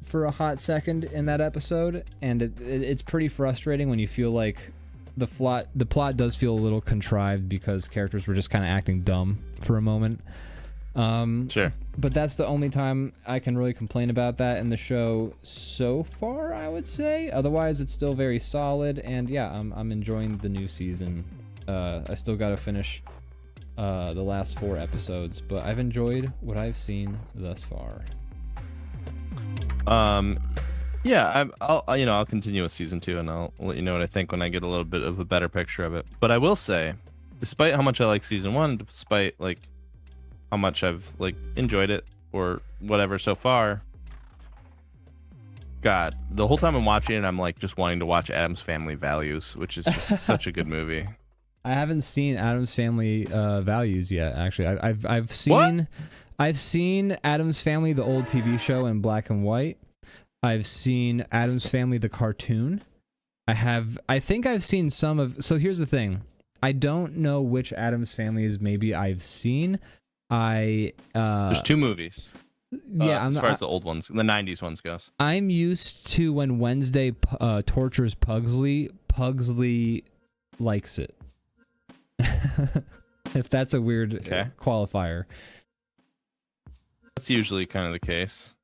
for a hot second in that episode, and it's pretty frustrating when you feel like the plot does feel a little contrived because characters were just kind of acting dumb for a moment. Sure. But that's the only time I can really complain about that in the show so far, I would say. Otherwise, it's still very solid, and yeah, I'm enjoying the new season. I still got to finish the last 4 episodes, but I've enjoyed what I've seen thus far. Yeah, I'll continue with season 2, and I'll let you know what I think when I get a little bit of a better picture of it. But I will say, despite how much I like season 1, despite like how much I've like enjoyed it or whatever so far, God, the whole time I'm watching it, I'm like just wanting to watch Addams Family Values, which is just such a good movie. I haven't seen Adam's Family Values yet. Actually, I've seen What? I've seen Adam's Family, the old TV show in black and white. I've seen Adam's Family, the cartoon. I think I've seen some of. So here's the thing. I don't know which Adam's Families maybe I've seen. There's 2 movies. Yeah, as far as the old ones, the 90s ones goes. I'm used to when Wednesday tortures Pugsley. Pugsley likes it. If that's a weird qualifier. That's usually kind of the case.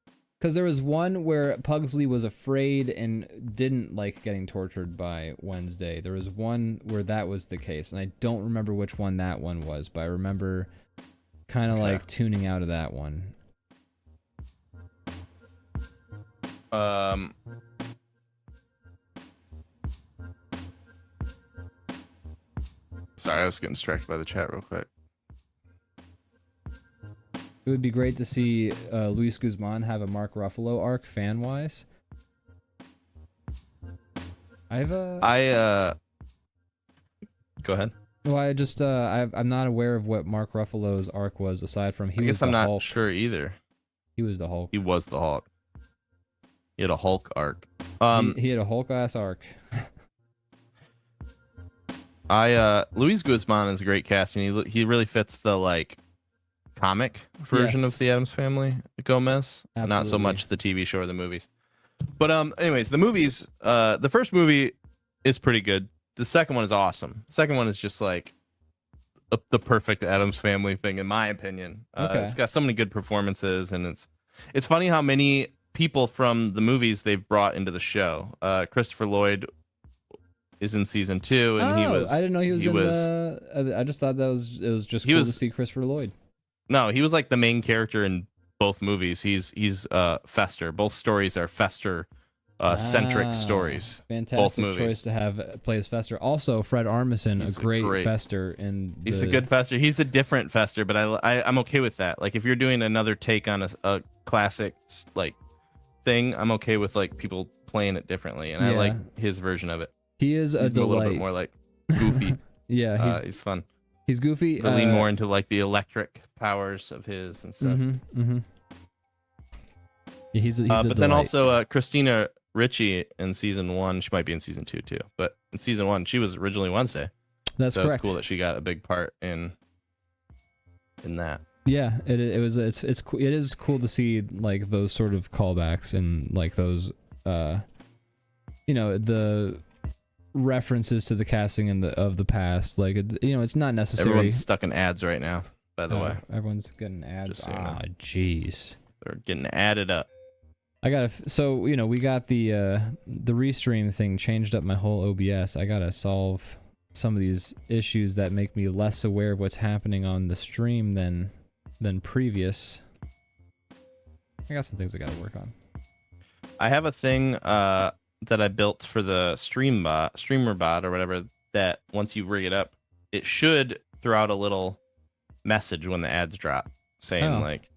Because there was one where Pugsley was afraid and didn't like getting tortured by Wednesday. There was one where that was the case, and I don't remember which one that one was, but I remember kind of like tuning out of that one. Sorry, I was getting distracted by the chat real quick. It would be great to see Luis Guzman have a Mark Ruffalo arc, fan-wise. Go ahead. Well, I'm not aware of what Mark Ruffalo's arc was, aside from I guess I'm not sure either. He was the Hulk. He was the Hulk. He had a Hulk arc. He had a Hulk-ass arc. Luis Guzman is a great casting. He really fits the, like, comic version of the Addams Family, Gomez. Absolutely. Not so much the TV show or the movies. But anyways, the movies, the first movie is pretty good. The second one is awesome. The second one is just like the perfect Addams Family thing, in my opinion. It's got so many good performances, and it's funny how many people from the movies they've brought into the show. Christopher Lloyd is in season 2, and he was. I didn't know he was I just thought it was just cool to see Christopher Lloyd. No, he was like the main character in both movies. He's Fester. Both stories are Fester centric stories. Fantastic both movies. Choice to have play as Fester. Also, Fred Armisen, a great Fester He's a good Fester. He's a different Fester, but I'm okay with that. Like if you're doing another take on a classic like thing, I'm okay with like people playing it differently, and I like his version of it. He is a delight. little bit more like goofy. Yeah, he's fun. He's goofy. They lean more into like the electric powers of his and stuff. Yeah, he's a but delight. then also Christina Ricci in season 1. She might be in season 2 too, but in season 1 she was originally Wednesday. That's so correct. It's cool that she got a big part in that. Yeah, it's cool. It is cool to see like those sort of callbacks and like those the references to the casting of the past. Like it's not necessary. Everyone's stuck in ads right now, by the way. Everyone's getting ads. Just so you know. Jeez. They're getting added up. We got the restream thing changed up my whole OBS. I gotta solve some of these issues that make me less aware of what's happening on the stream than previous. I got some things I gotta work on. I have a thing that I built for the streamer bot or whatever, that once you rig it up, it should throw out a little message when the ads drop saying like,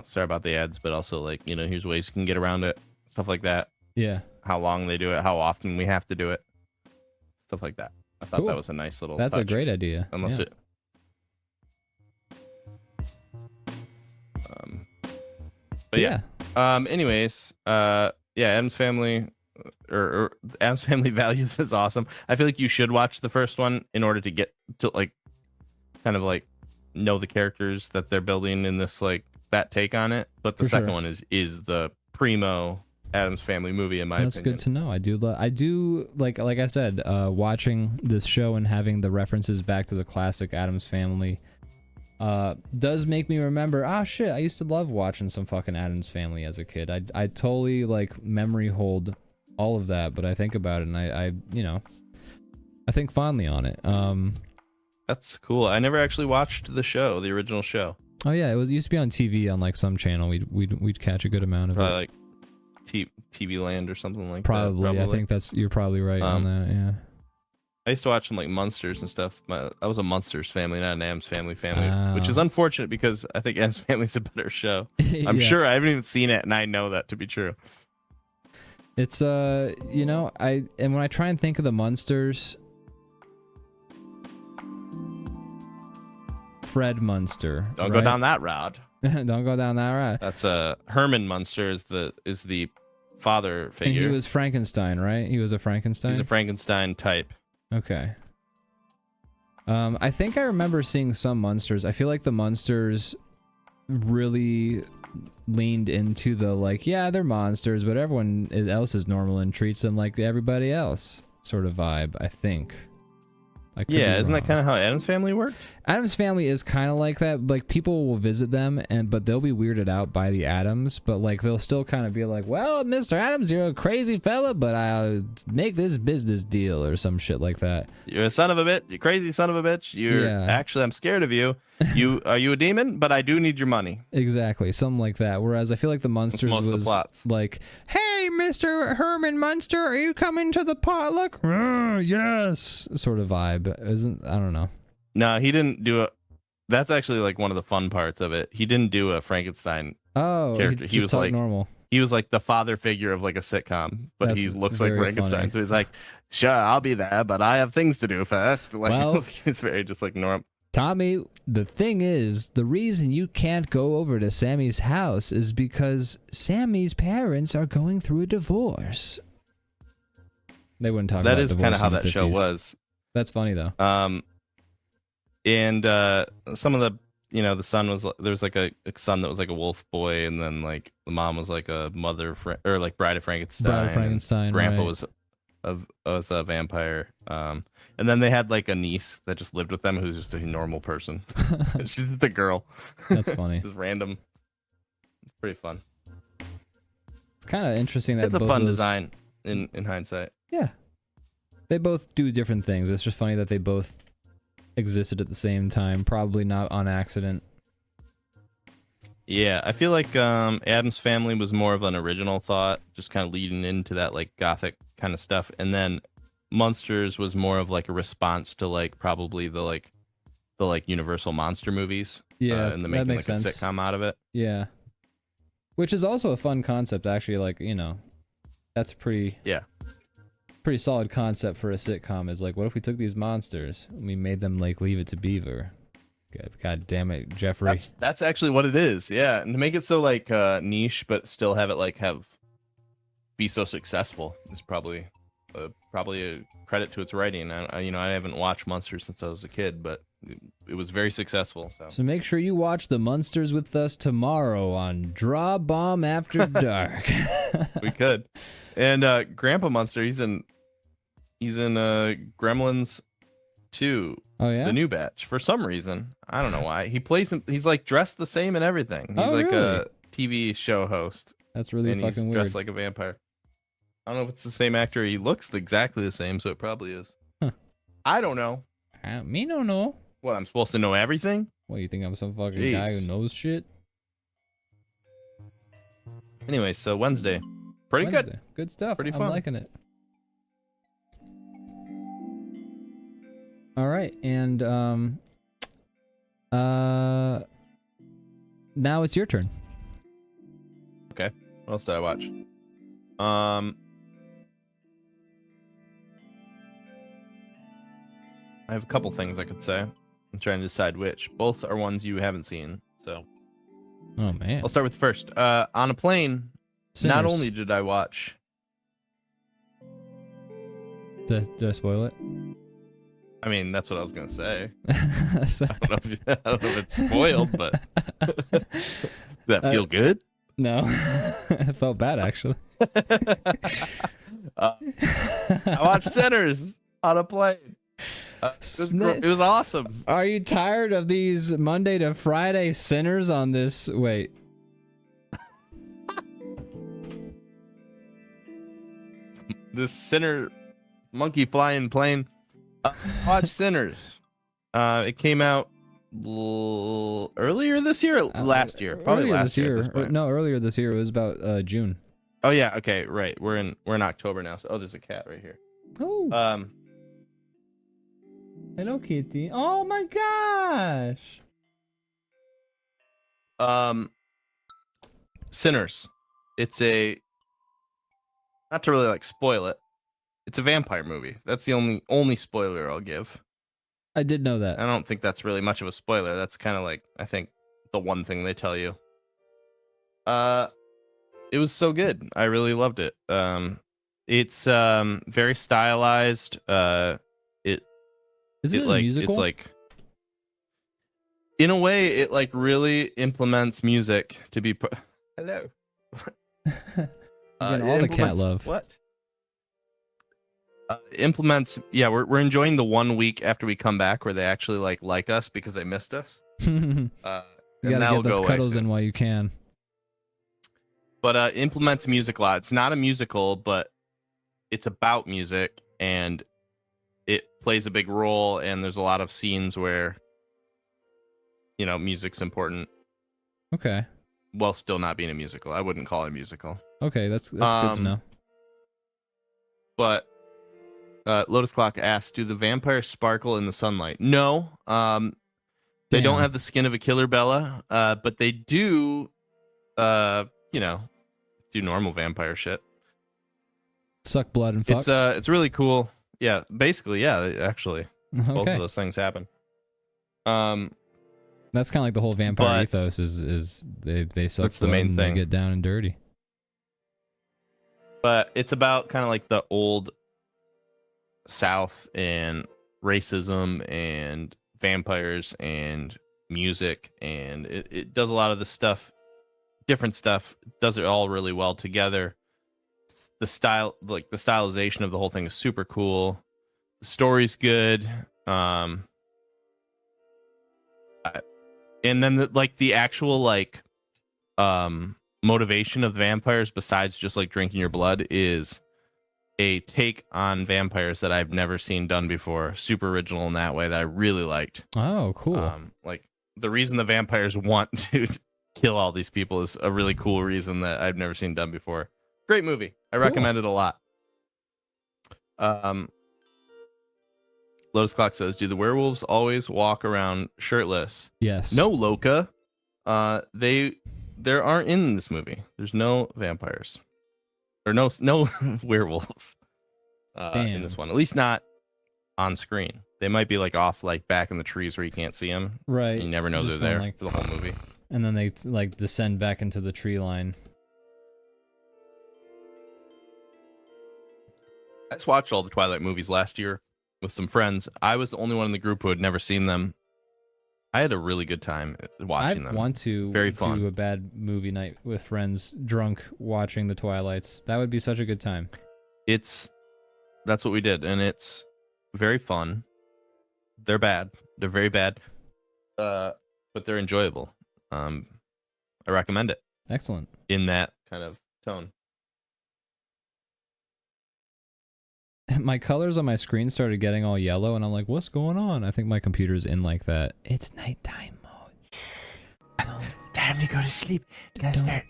sorry about the ads, but also like, here's ways you can get around it, stuff like that. Yeah. How long they do it, how often we have to do it, stuff like that. I thought that was a nice little That's touch. a great idea. Unless yeah. it but yeah. Anyways, Addams Family or Addams Family Values is awesome. I feel like you should watch the first one in order to get to like kind of like know the characters that they're building in this like that take on it. But the second one is the primo Addams Family movie in my opinion. That's good to know. I do like I said, watching this show and having the references back to the classic Addams Family does make me remember, I used to love watching some fucking Addams Family as a kid. I totally like memory hold all of that, but I think about it and I think fondly on it. That's cool. I never actually watched the original show. Oh yeah, it used to be on TV on like some channel. We'd catch a good amount of probably it. Like TV Land or something like probably, that. Probably. I think you're probably right on that. Yeah. I used to watch some like Munsters and stuff. I was a Munsters family, not an Addams Family, which is unfortunate because I think Addams Family's a better show. I'm sure I haven't even seen it, and I know that to be true. It's when I try and think of the Munsters, Fred Munster. Don't go down that route. Don't go down that route. That's Herman Munster is the father figure. And he was Frankenstein, right? He was a Frankenstein? He's a Frankenstein type. Okay. I think I remember seeing some Munsters. I feel like the Munsters really leaned into the, like, yeah, they're monsters, but everyone else is normal and treats them like everybody else sort of vibe, I think. Yeah, isn't that kind of how Addams Family worked? Addams Family is kind of like that. Like, people will visit them, but they'll be weirded out by the Addams, but like they'll still kind of be like, well, Mr. Addams, you're a crazy fella, but I'll make this business deal or some shit like that. You're a son of a bitch. You crazy son of a bitch. Actually, I'm scared of you. Are you a demon? But I do need your money. Exactly, something like that. Whereas I feel like the Munsters was like, hey, Mr. Herman Munster, are you coming to the potluck? Yes, sort of vibe. I don't know. No, he didn't do it. That's actually like one of the fun parts of it. He didn't do a Frankenstein character. He was like normal. He was like the father figure of like a sitcom, but he looks like Frankenstein. Funny. So he's like, sure, I'll be there, but I have things to do first. Like, well, it's very just like normal. Tommy, the thing is, the reason you can't go over to Sammy's house is because Sammy's parents are going through a divorce. They wouldn't talk about that. That is kind of how that 50s. show was. That's funny though. And some of the, the son was, there was like a son that was like a wolf boy, and then like the mom was like a or like Bride of Frankenstein. Bride of Frankenstein. Grandpa right. was a vampire. And then they had like a niece that just lived with them who's just a normal person. She's the girl. That's funny. Just random. It's pretty fun. It's kind of interesting that it's a fun design in hindsight. Yeah. They both do different things. It's just funny that they both existed at the same time, probably not on accident. Yeah, I feel like Addams Family was more of an original thought, just kind of leading into that like gothic kind of stuff, and then Munsters was more of like a response to like probably the Universal monster movies. Yeah, and the making like sense. a sitcom out of it. Yeah, which is also a fun concept, actually. Like, that's pretty solid concept for a sitcom. Is like, what if we took these monsters and we made them like Leave It to Beaver? God damn it, Jeffrey. That's actually what it is. Yeah, and to make it so like niche, but still have it be so successful is probably a credit to its writing. I haven't watched Munsters since I was a kid, but it was very successful. So make sure you watch the Munsters with us tomorrow on DrawBomb After Dark. We could. And Grandpa Munster, he's in Gremlins 2. Oh yeah, the new batch. For some reason, I don't know why. He's like dressed the same and everything. He's like really? a TV show host. That's really fucking he's weird. Dressed like a vampire. I don't know if it's the same actor. He looks exactly the same, so it probably is. Huh. I don't know. Me don't know. What, I'm supposed to know everything? What, you think I'm some fucking guy who knows shit? Anyway, so Wednesday. Pretty good. Good stuff. Pretty fun. I'm liking it. All right, and now it's your turn. Okay. What else did I watch? I have a couple things I could say. I'm trying to decide which. Both are ones you haven't seen, so. Oh man. I'll start with the first. On a plane. Sinners. Not only did I watch. Did I spoil it? I mean, that's what I was gonna say. Sorry. I don't know if it's spoiled, but did that feel good? No, it felt bad actually. I watched Sinners on a plane. It was awesome. Are you tired of these Monday to Friday Sinners on this? Wait. This Sinner monkey flying plane. Watch Sinners. It came out earlier this year, last year, probably last year. At this point. No, earlier this year. It was about June. Oh yeah, okay, right. We're in October now. So, there's a cat right here. Oh. Hello, Kitty. Oh my gosh. Sinners. It's not to really like spoil it. It's a vampire movie. That's the only spoiler I'll give. I did know that. I don't think that's really much of a spoiler. That's kind of like, I think, the one thing they tell you. It was so good. I really loved it. It's very stylized. Is it a musical? It's like, in a way, it like really implements music to be hello. All the cat love. What? Implements. Yeah, we're enjoying the 1 week after we come back where they actually like us because they missed us. You gotta get those cuddles in while you can. But implements music a lot. It's not a musical, but it's about music, and it plays a big role. And there's a lot of scenes where, you know, music's important. Okay. While still not being a musical. I wouldn't call it a musical. Okay, that's good to know. But Lotus Clock asks, do the vampires sparkle in the sunlight? No. They don't have the skin of a killer Bella, but they do, you know, do normal vampire shit. Suck blood and fuck. It's really cool. Yeah, basically, yeah, actually. Okay. Both of those things happen. That's kind of like the whole vampire ethos is they suck that's the blood main and thing. they get down and dirty. But it's about kind of like the old South and racism and vampires and music, and it does a lot of the stuff, different stuff, does it all really well together. The style, like the stylization of the whole thing is super cool. The story's good. And then the actual motivation of vampires, besides just like drinking your blood, is a take on vampires that I've never seen done before. Super original in that way that I really liked. Oh, cool. Like the reason the vampires want to kill all these people is a really cool reason that I've never seen done before. Great movie. I recommend it a lot. Lotus Clock says, do the werewolves always walk around shirtless? Yes. No, Loka. There aren't in this movie. There's no vampires. Or no werewolves in this one. At least not on screen. They might be like off, like back in the trees where you can't see them. Right. You never know they're there for the whole movie. And then they like descend back into the tree line. I just watched all the Twilight movies last year with some friends. I was the only one in the group who had never seen them. I had a really good time watching them. I want to Very fun. do a bad movie night with friends, drunk, watching the Twilights. That would be such a good time. That's what we did, and it's very fun. They're bad. They're very bad. But they're enjoyable. I recommend it. Excellent. In that kind of tone. My colors on my screen started getting all yellow, and I'm like, what's going on? I think my computer's in like that. It's nighttime mode. Time to go to sleep. Gotta start.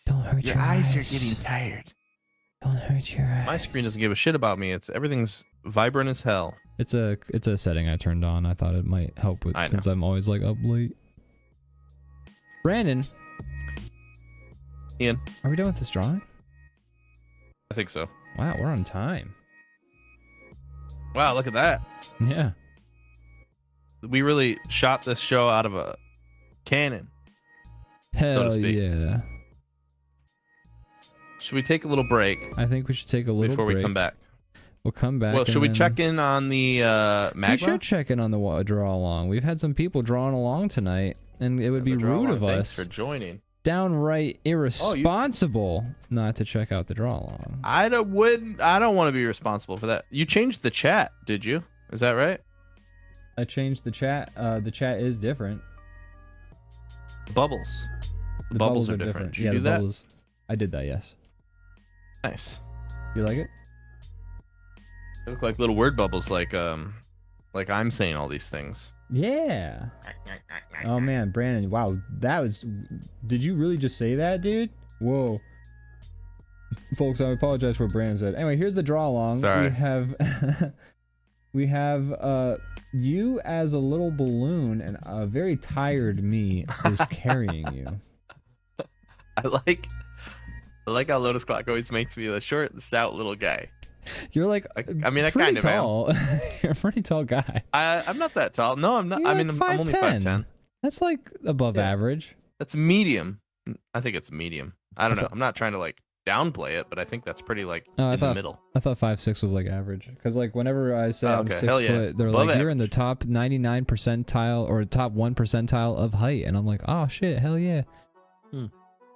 Don't hurt your eyes. Your eyes are getting tired. Don't hurt your eyes. My screen doesn't give a shit about me. Everything's vibrant as hell. It's a setting I turned on. I thought it might help with since I'm always like up late. Brandon. Ian. Are we done with this drawing? I think so. Wow, we're on time. Wow, look at that. Yeah. We really shot this show out of a cannon. Hell so to speak. yeah. Should we take a little break? I think we should take a little before break. We come back. We'll come back. Well, should we check in on the magma? We should check in on the draw along. We've had some people drawing along tonight, and it would be rude of us. Thanks for joining. Downright irresponsible not to check out the draw along. I don't want to be responsible for that. You changed the chat, did you? Is that right? I changed the chat. The chat is different. Bubbles. The bubbles are different. Did you do that? Bubbles. I did that, yes. Nice. You like it? They look like little word bubbles, like I'm saying all these things. Yeah. Oh man, Brandon, wow, that was. Did you really just say that, dude? Whoa. Folks, I apologize for what Brandon said. Anyway, here's the draw along. Sorry. We have you as a little balloon, and a very tired me is carrying you. I like how Lotus Clock always makes me the short and stout little guy. You're like, I mean, I kind of tall. You're a pretty tall guy. I'm not that tall. No, I'm not. You're I like mean, I'm only 5'10". That's like above average. That's medium. I think it's medium. I don't know. I'm not trying to like downplay it, but I think that's pretty like in the middle. I thought 5'6" was like average. Because like whenever I say I'm 6 foot, they're Above like, you're in the average. top 99 percentile or top 1 percentile of height, and I'm like, oh shit, hell yeah.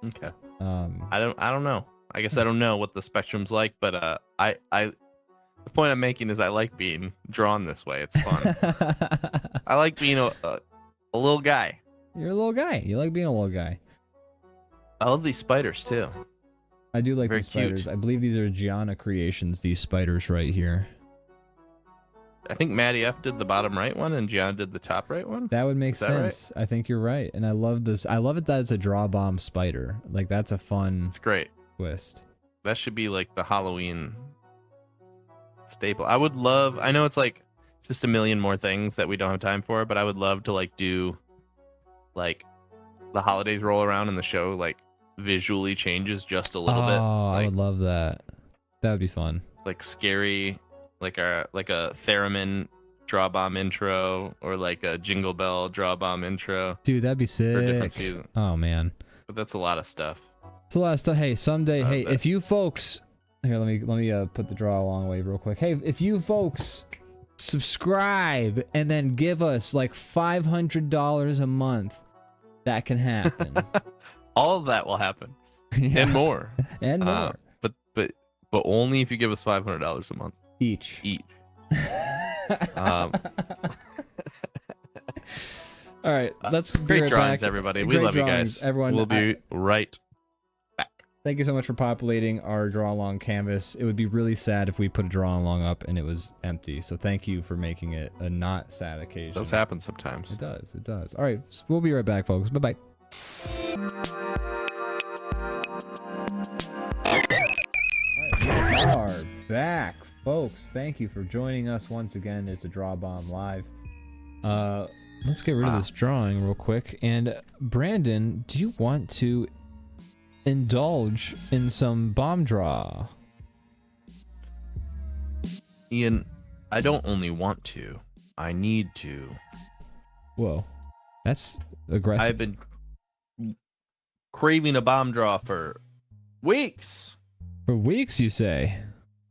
Okay. I don't know. I guess I don't know what the spectrum's like, but the point I'm making is I like being drawn this way. It's fun. I like being a little guy. You're a little guy. You like being a little guy. I love these spiders too. I do like Very these spiders. cute. I believe these are Gianna creations, these spiders right here. I think Maddie F did the bottom right one and Gianna did the top right one. That would make Is that right? sense. I think you're right. And I love this. I love it that it's a DrawBomb spider. Like, that's a fun It's great. twist. That should be like the Halloween staple. I would love, I know it's like just a million more things that we don't have time for, but I would love to like do like the holidays roll around and the show like visually changes just a little bit. Oh, Like, I would love that. That would be fun. like scary, like a theremin DrawBomb intro or like a Jingle Bell DrawBomb intro Dude, that'd be for a different sick. season. Oh, man. But that's a lot of stuff. It's a lot of stuff. Hey, someday, hey, bet. if you folks... Here, let me put the draw along wave real quick. Hey, if you folks subscribe and then give us like $500 a month, that can happen. All of that will happen. Yeah. And more. And more. But only if you give us $500 a month Each. Um, All right, let's be great right drawings, back. everybody. We Great love you drawings, guys. everyone. We'll be right back. Thank you so much for populating our draw along canvas. It would be really sad if we put a draw along up and it was empty. So thank you for making it a not sad occasion. It does happen sometimes. It does. It does. All right, we'll be right back, folks. Bye bye. We are back, folks. Thank you for joining us once again. It's a DrawBomb Live. Let's get rid of this drawing real quick. And Brandon, do you want to indulge in some bomb draw? Ian, I don't only want to, I need to. Whoa, that's aggressive. I've been craving a bomb draw for weeks. For weeks, you say?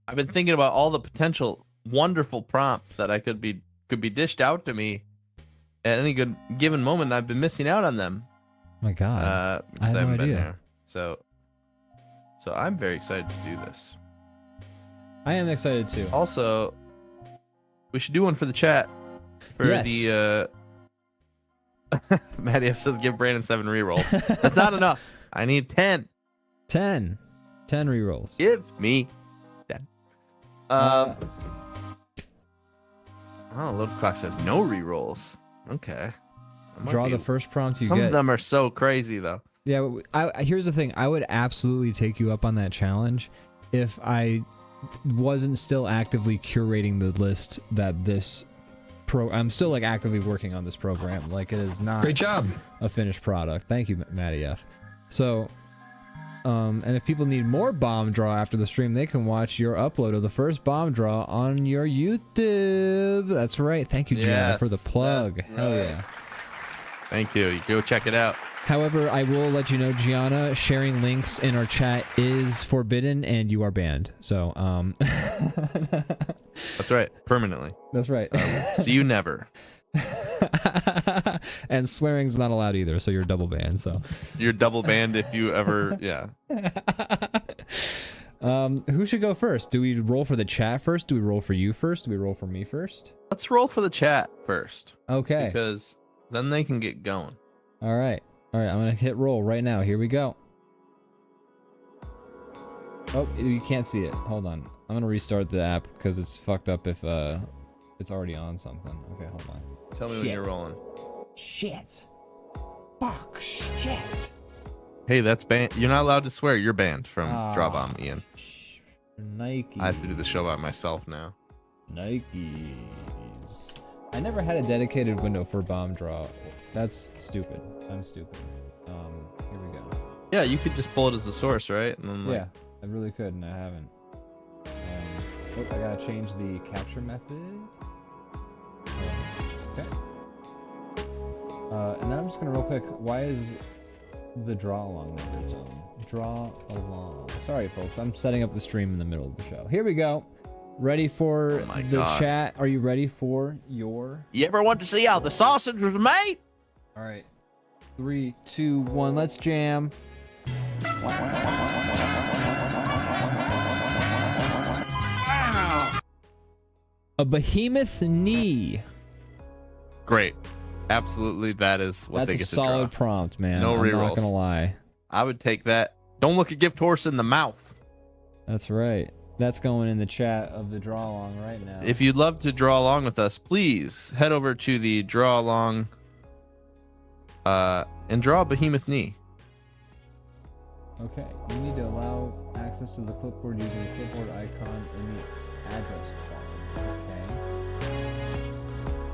I've been thinking about all the potential wonderful prompts that I could be dished out to me at any good given moment. I've been missing out on them. My God, Because I I had no haven't been idea. here. So I'm very excited to do this. I am excited too. Also, we should do one for the chat. For the Maddie F said give Brandon 7 rerolls. That's not enough. I need 10. 10 rerolls. Give me 10. Oh, Lotus Clock says no rerolls. Okay. Draw the first prompt you Some get. of them are so crazy though. Yeah, here's the thing. I would absolutely take you up on that challenge if I wasn't still actively curating the list that this I'm still like actively working on this program. Like, it is not Great job. a finished product. Thank you, Matty F. So, and if people need more bomb draw after the stream, they can watch your upload of the first bomb draw on your YouTube. That's right. Thank you, Gianna, for the plug. Hell yeah. Thank you. You go check it out. However, I will let you know, Gianna, sharing links in our chat is forbidden and you are banned. So, That's right. Permanently. That's right. See you never. And swearing's not allowed either, so you're double banned. So You're double banned if you ever, yeah. Who should go first? Do we roll for the chat first? Do we roll for you first? Do we roll for me first? Let's roll for the chat first. Okay. Because then they can get going. All right. I'm gonna hit roll right now. Here we go. Oh, you can't see it. Hold on. I'm gonna restart the app because it's fucked up if it's already on something. Okay, hold on. Tell me when you're rolling. Shit. Fuck. Shit. Hey, that's banned. You're not allowed to swear. You're banned from DrawBomb, Ian. Nike. I have to do the show by myself now. Nikes. I never had a dedicated window for bomb draw. That's stupid. I'm stupid. Here we go. Yeah, you could just pull it as a source, right? And then, like, Yeah, I really could, and I haven't. Oh, I gotta change the capture method. Okay. And then I'm just gonna real quick. Why is the draw along number its own? Draw along. Sorry, folks. I'm setting up the stream in the middle of the show. Here we go. Ready for the chat? Are you ready for your? You ever want to see how the sausage was made? All right. 3, 2, 1. Let's jam. A behemoth knee. Great. Absolutely, that is what they get to draw. That's a solid prompt, man. No rerolls. I'm not gonna lie. I would take that. Don't look a gift horse in the mouth. That's right. That's going in the chat of the draw along right now. If you'd love to draw along with us, please head over to the draw along and draw a behemoth knee. Okay, you need to allow access to the clipboard using the clipboard icon in the address bar. Okay.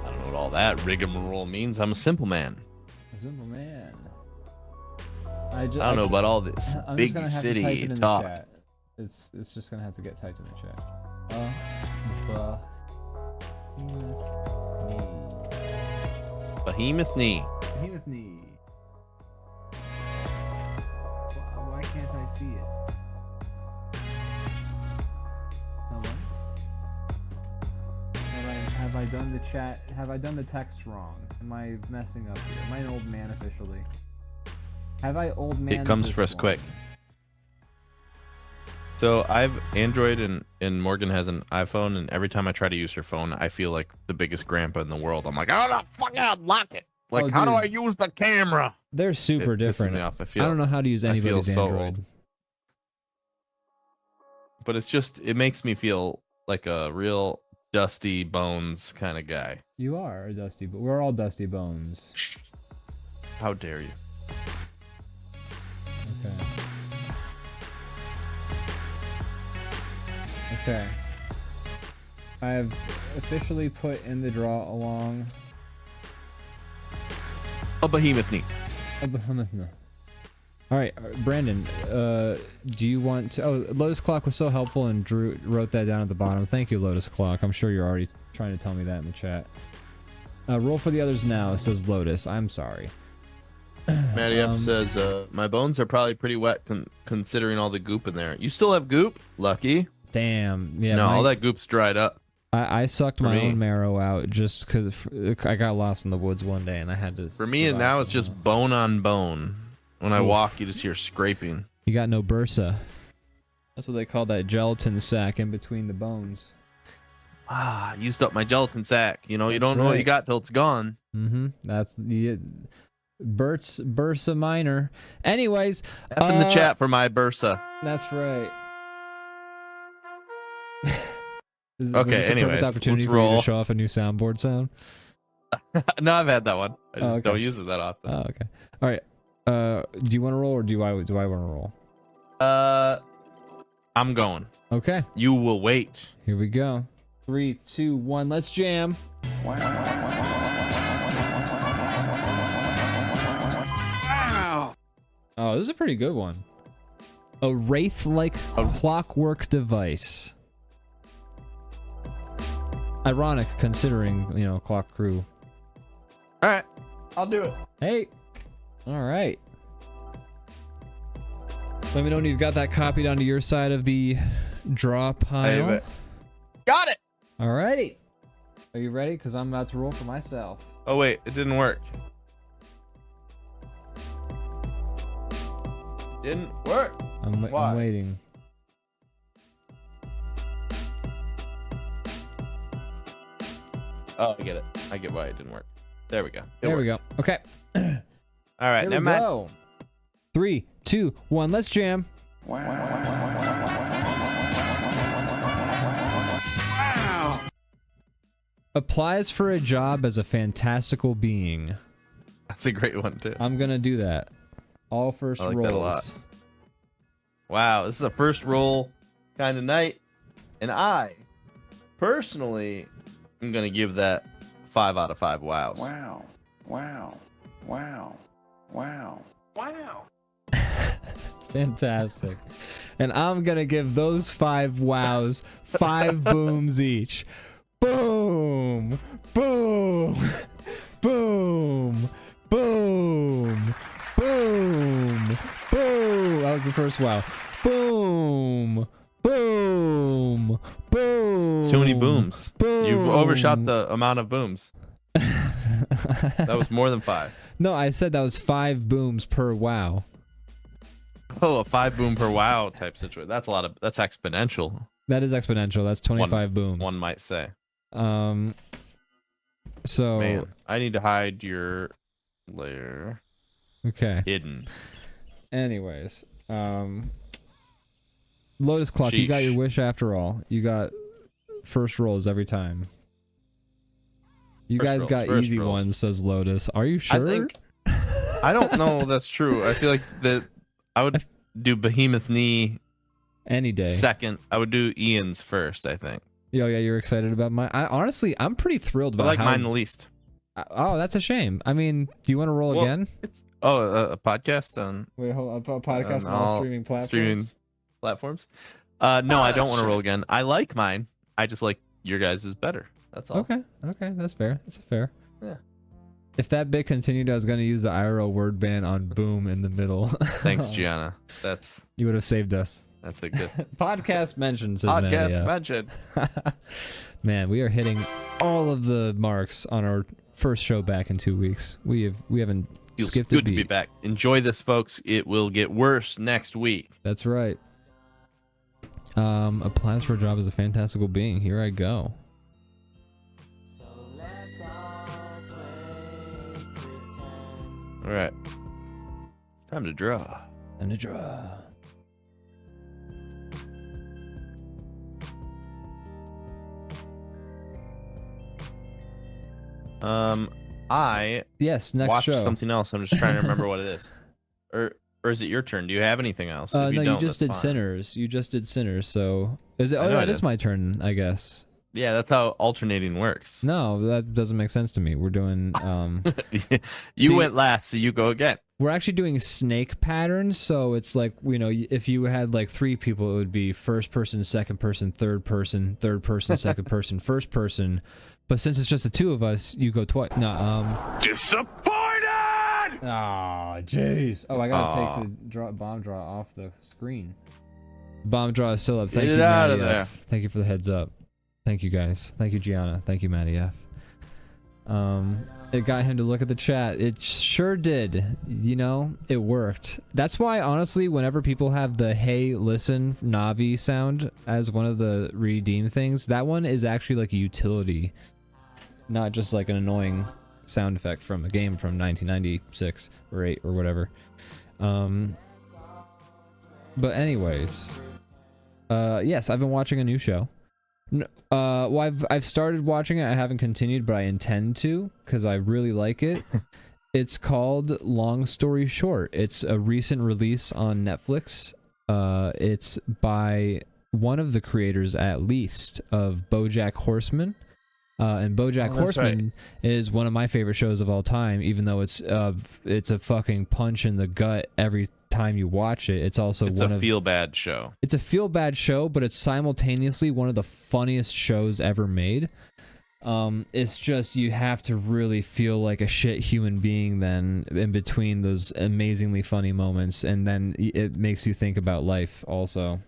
I don't know what all that rigmarole means. I'm a simple man. A simple man. I don't know about all this big city talk. It's just gonna have to get typed in the chat. Behemoth knee. Behemoth knee. Why can't I see it? Hello? Have I done the chat? Have I done the text wrong? Am I messing up here? Am I an old man officially? Have I old man? It comes for us quick. So I've Android and Morgan has an iPhone, and every time I try to use her phone, I feel like the biggest grandpa in the world. I'm like, I don't know, fucking unlock it. Like, how do I use the camera? They're super different. Me off. I don't know how to use anybody's Android. But it's just, it makes me feel like a real Dusty Bones kind of guy. You are a Dusty, but we're all Dusty Bones. How dare you? Okay. Okay. I have officially put in the draw along a behemoth knee. A behemoth knee. All right, Brandon. Do you want to? Oh, Lotus Clock was so helpful and Drew wrote that down at the bottom. Thank you, Lotus Clock. I'm sure you're already trying to tell me that in the chat. Roll for the others now. Says Lotus. I'm sorry. Matty F says, my bones are probably pretty wet considering all the goop in there. You still have goop? Lucky. Damn. Yeah. No, all that goop's dried up. I sucked my own marrow out just because I got lost in the woods one day and I had to. For me, and now it's just bone on bone. When I walk, you just hear scraping. You got no bursa. That's what they call that gelatin sack in between the bones. Ah, used up my gelatin sack. You know, you don't know what you got till it's gone. Mm-hmm. That's the Bursa Minor. Anyways, F in the chat for my Bursa. That's right. Okay, anyways, opportunity for you to show off a new soundboard sound. No, I've had that one. I just don't use it that often. Oh, okay. All right. Do you want to roll or do I want to roll? I'm going. Okay. You will wait. Here we go. 3, 2, 1. Let's jam. Wow. Oh, this is a pretty good one. A wraith-like clockwork device. Ironic, considering, you know, Clock Crew. All right, I'll do it. Hey. All right. Let me know when you've got that copied onto your side of the draw pile. Got it. All righty. Are you ready? Because I'm about to roll for myself. Oh, wait. It didn't work. Didn't work. I'm waiting. Oh, I get it. I get why it didn't work. There we go. There we go. Okay. All right. There we go. 3, 2, 1. Let's jam. Wow. Applies for a job as a fantastical being. That's a great one too. I'm gonna do that. All first rolls. That a lot. Wow, this is a first roll kind of night, and I personally am gonna give that 5 out of 5 wows. Wow. Fantastic. And I'm gonna give those 5 wows 5 booms each. Boom! Boom! Boom! Boom! Boom! Boom! That was the first wow. Boom! Boom! Boom! Too many booms. Boom! You've overshot the amount of booms. That was more than 5. No, I said that was 5 booms per wow. Oh, a 5 boom per wow type situation. That's a lot of. That's exponential. That is exponential. That's 25 booms. One might say. So. Man, I need to hide your layer. Okay. Hidden. Anyways, Lotus Clock, you got your wish after all. You got first rolls every time. You guys got easy ones, says Lotus. Are you sure? I don't know. That's true. I feel like that I would do Behemoth Knee any day. Second, I would do Ian's first. I think. Yo, yeah, you're excited about mine. Honestly, I'm pretty thrilled about. I like mine the least. Oh, that's a shame. I mean, do you want to roll again? A podcast on. Wait, hold on. A podcast on all streaming platforms. No, I don't want to roll again. I like mine. I just like your guys' is better. That's all. Okay, that's fair. That's fair. Yeah. If that bit continued, I was going to use the IRL word ban on boom in the middle. Thanks, Gianna. You would have saved us. That's a good podcast mention. Says podcast mention. Man, we are hitting all of the marks on our first show back in 2 weeks. We haven't skipped a beat. Good to be back. Enjoy this, folks. It will get worse next week. That's right. Applies for a job as a fantastical being. Here I go. All right. Time to draw. And to draw. Next watched show. Something else. I'm just trying to remember what it is. Or is it your turn? Do you have anything else? No, you just did Sinners. You just did Sinners. So is it? Oh, yeah, it is my turn, I guess. Yeah, that's how alternating works. No, that doesn't make sense to me. We're doing. You went last, so you go again. We're actually doing snake patterns, so it's like, if you had like 3 people, it would be first person, second person, third person, second person, first person. But since it's just the 2 of us, you go twice. No, disappointed. Oh, jeez. Oh, I gotta take the bomb draw off the screen. Bomb draw is still up. Thank you, out of Matty there. F. Thank you for the heads up. Thank you guys. Thank you, Gianna. Thank you, Matty F. It got him to look at the chat. It sure did. It worked. That's why, honestly, whenever people have the "Hey, listen" Navi sound as one of the redeem things, that one is actually like a utility, not just like an annoying sound effect from a game from 1996 or 8 or whatever. But anyways, yes, I've been watching a new show. Well, I've started watching it. I haven't continued, but I intend to because I really like it. It's called Long Story Short. It's a recent release on Netflix. It's by one of the creators, at least, of BoJack Horseman. And BoJack Horseman is one of my favorite shows of all time, even though it's a fucking punch in the gut every time you watch it. It's also a feel-bad show. It's a feel-bad show, but it's simultaneously one of the funniest shows ever made. It's just you have to really feel like a shit human being then in between those amazingly funny moments, and then it makes you think about life also.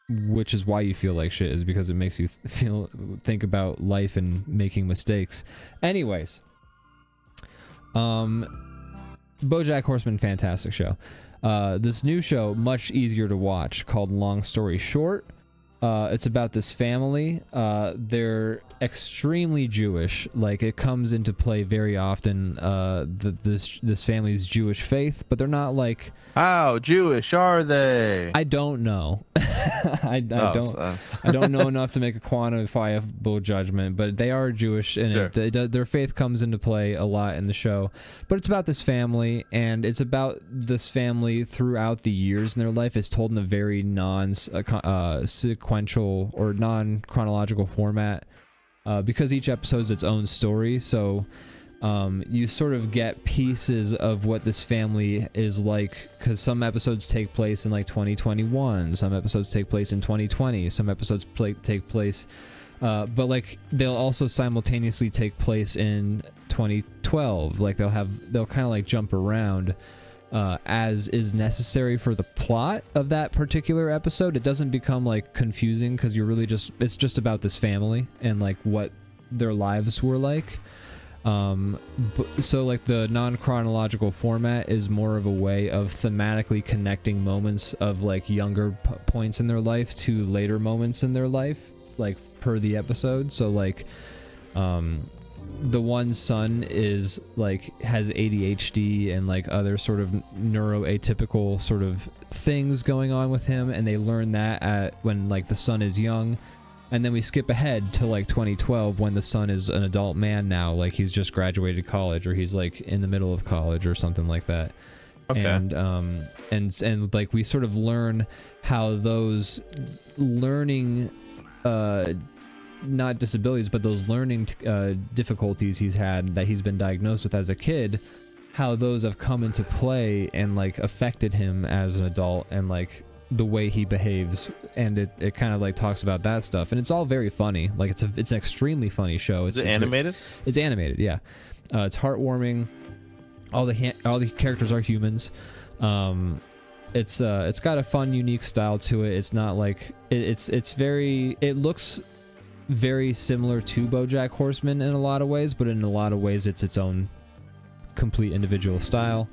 Which is why you feel like shit, is because it makes you think about life and making mistakes. Anyways, BoJack Horseman, fantastic show. This new show, much easier to watch, called Long Story Short. It's about this family. They're extremely Jewish. Like, it comes into play very often. This family's Jewish faith, but they're not like. How Jewish are they? I don't know. I don't know enough to make a quantifiable judgment, but they are Jewish, and their faith comes into play a lot in the show. But it's about this family, and it's about this family throughout the years in their life. It's told in a very sequential or non-chronological format, because each episode is its own story. So you sort of get pieces of what this family is like, because some episodes take place in like 2021, some episodes take place in 2020, some episodes take place but like they'll also simultaneously take place in 2012. Like they'll kind of like jump around as is necessary for the plot of that particular episode. It doesn't become like confusing because you're really it's just about this family and like what their lives were like. So like the non-chronological format is more of a way of thematically connecting moments of like younger points in their life to later moments in their life, like per the episode. So like the one son is like has ADHD and like other sort of neuroatypical sort of things going on with him, and they learn that when like the son is young. And then we skip ahead to like 2012 when the son is an adult man now, like he's just graduated college or he's like in the middle of college or something like that. Okay. And like we sort of learn how those learning not disabilities, but those learning difficulties he's had that he's been diagnosed with as a kid, how those have come into play and like affected him as an adult and like the way he behaves. And it kind of like talks about that stuff, and it's all very funny. Like it's an extremely funny show. Is it animated? It's animated, yeah. It's heartwarming. All the characters are humans. It's got a fun, unique style to it. It's not like it looks very similar to BoJack Horseman in a lot of ways, but in a lot of ways it's its own complete individual style.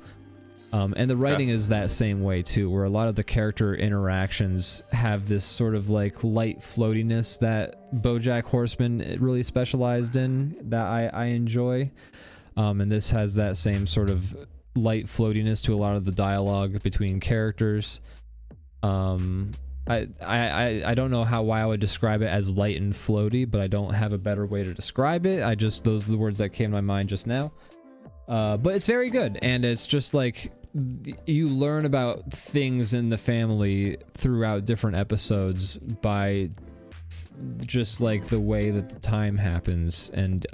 And the writing is that same way too, where a lot of the character interactions have this sort of like light floatiness that BoJack Horseman really specialized in, that I enjoy. And this has that same sort of light floatiness to a lot of the dialogue between characters. I don't know why I would describe it as light and floaty, but I don't have a better way to describe it. Those are the words that came to my mind just now. But it's very good, and it's just like you learn about things in the family throughout different episodes by just like the way that the time happens. And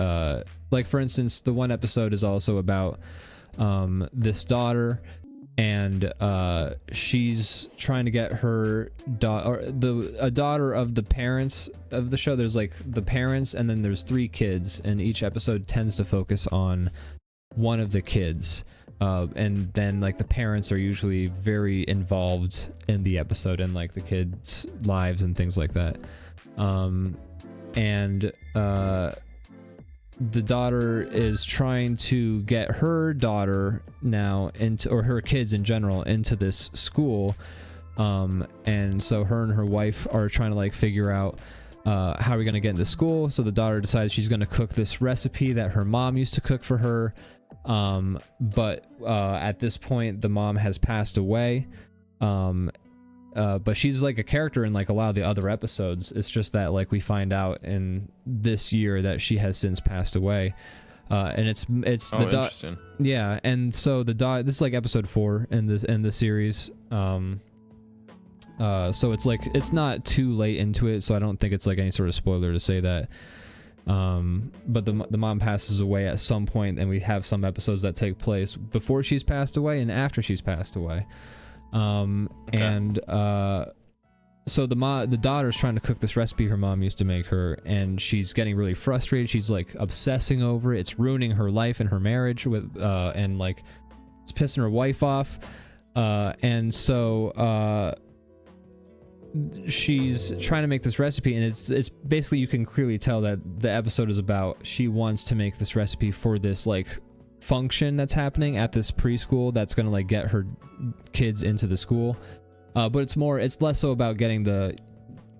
like for instance, the one episode is also about this daughter, and she's trying to get her a daughter of the parents of the show. There's like the parents, and then there's 3 kids, and each episode tends to focus on one of the kids, and then like the parents are usually very involved in the episode and like the kids' lives and things like that. The daughter is trying to get her daughter now or her kids in general into this school, and so her and her wife are trying to like figure out how are we going to get into school. So the daughter decides she's going to cook this recipe that her mom used to cook for her, but at this point the mom has passed away, but she's like a character in like a lot of the other episodes. It's just that like we find out in this year that she has since passed away, and it's interesting. Yeah, and so this is like episode 4 in the series. So it's like it's not too late into it, so I don't think it's like any sort of spoiler to say that. But the mom passes away at some point, and we have some episodes that take place before she's passed away and after she's passed away. And so the daughter's trying to cook this recipe her mom used to make her, and she's getting really frustrated. She's like obsessing over it. It's ruining her life and her marriage and like it's pissing her wife off. And so she's trying to make this recipe, and it's basically, you can clearly tell that the episode is about she wants to make this recipe for this like function that's happening at this preschool that's going to like get her kids into the school, but it's less so about getting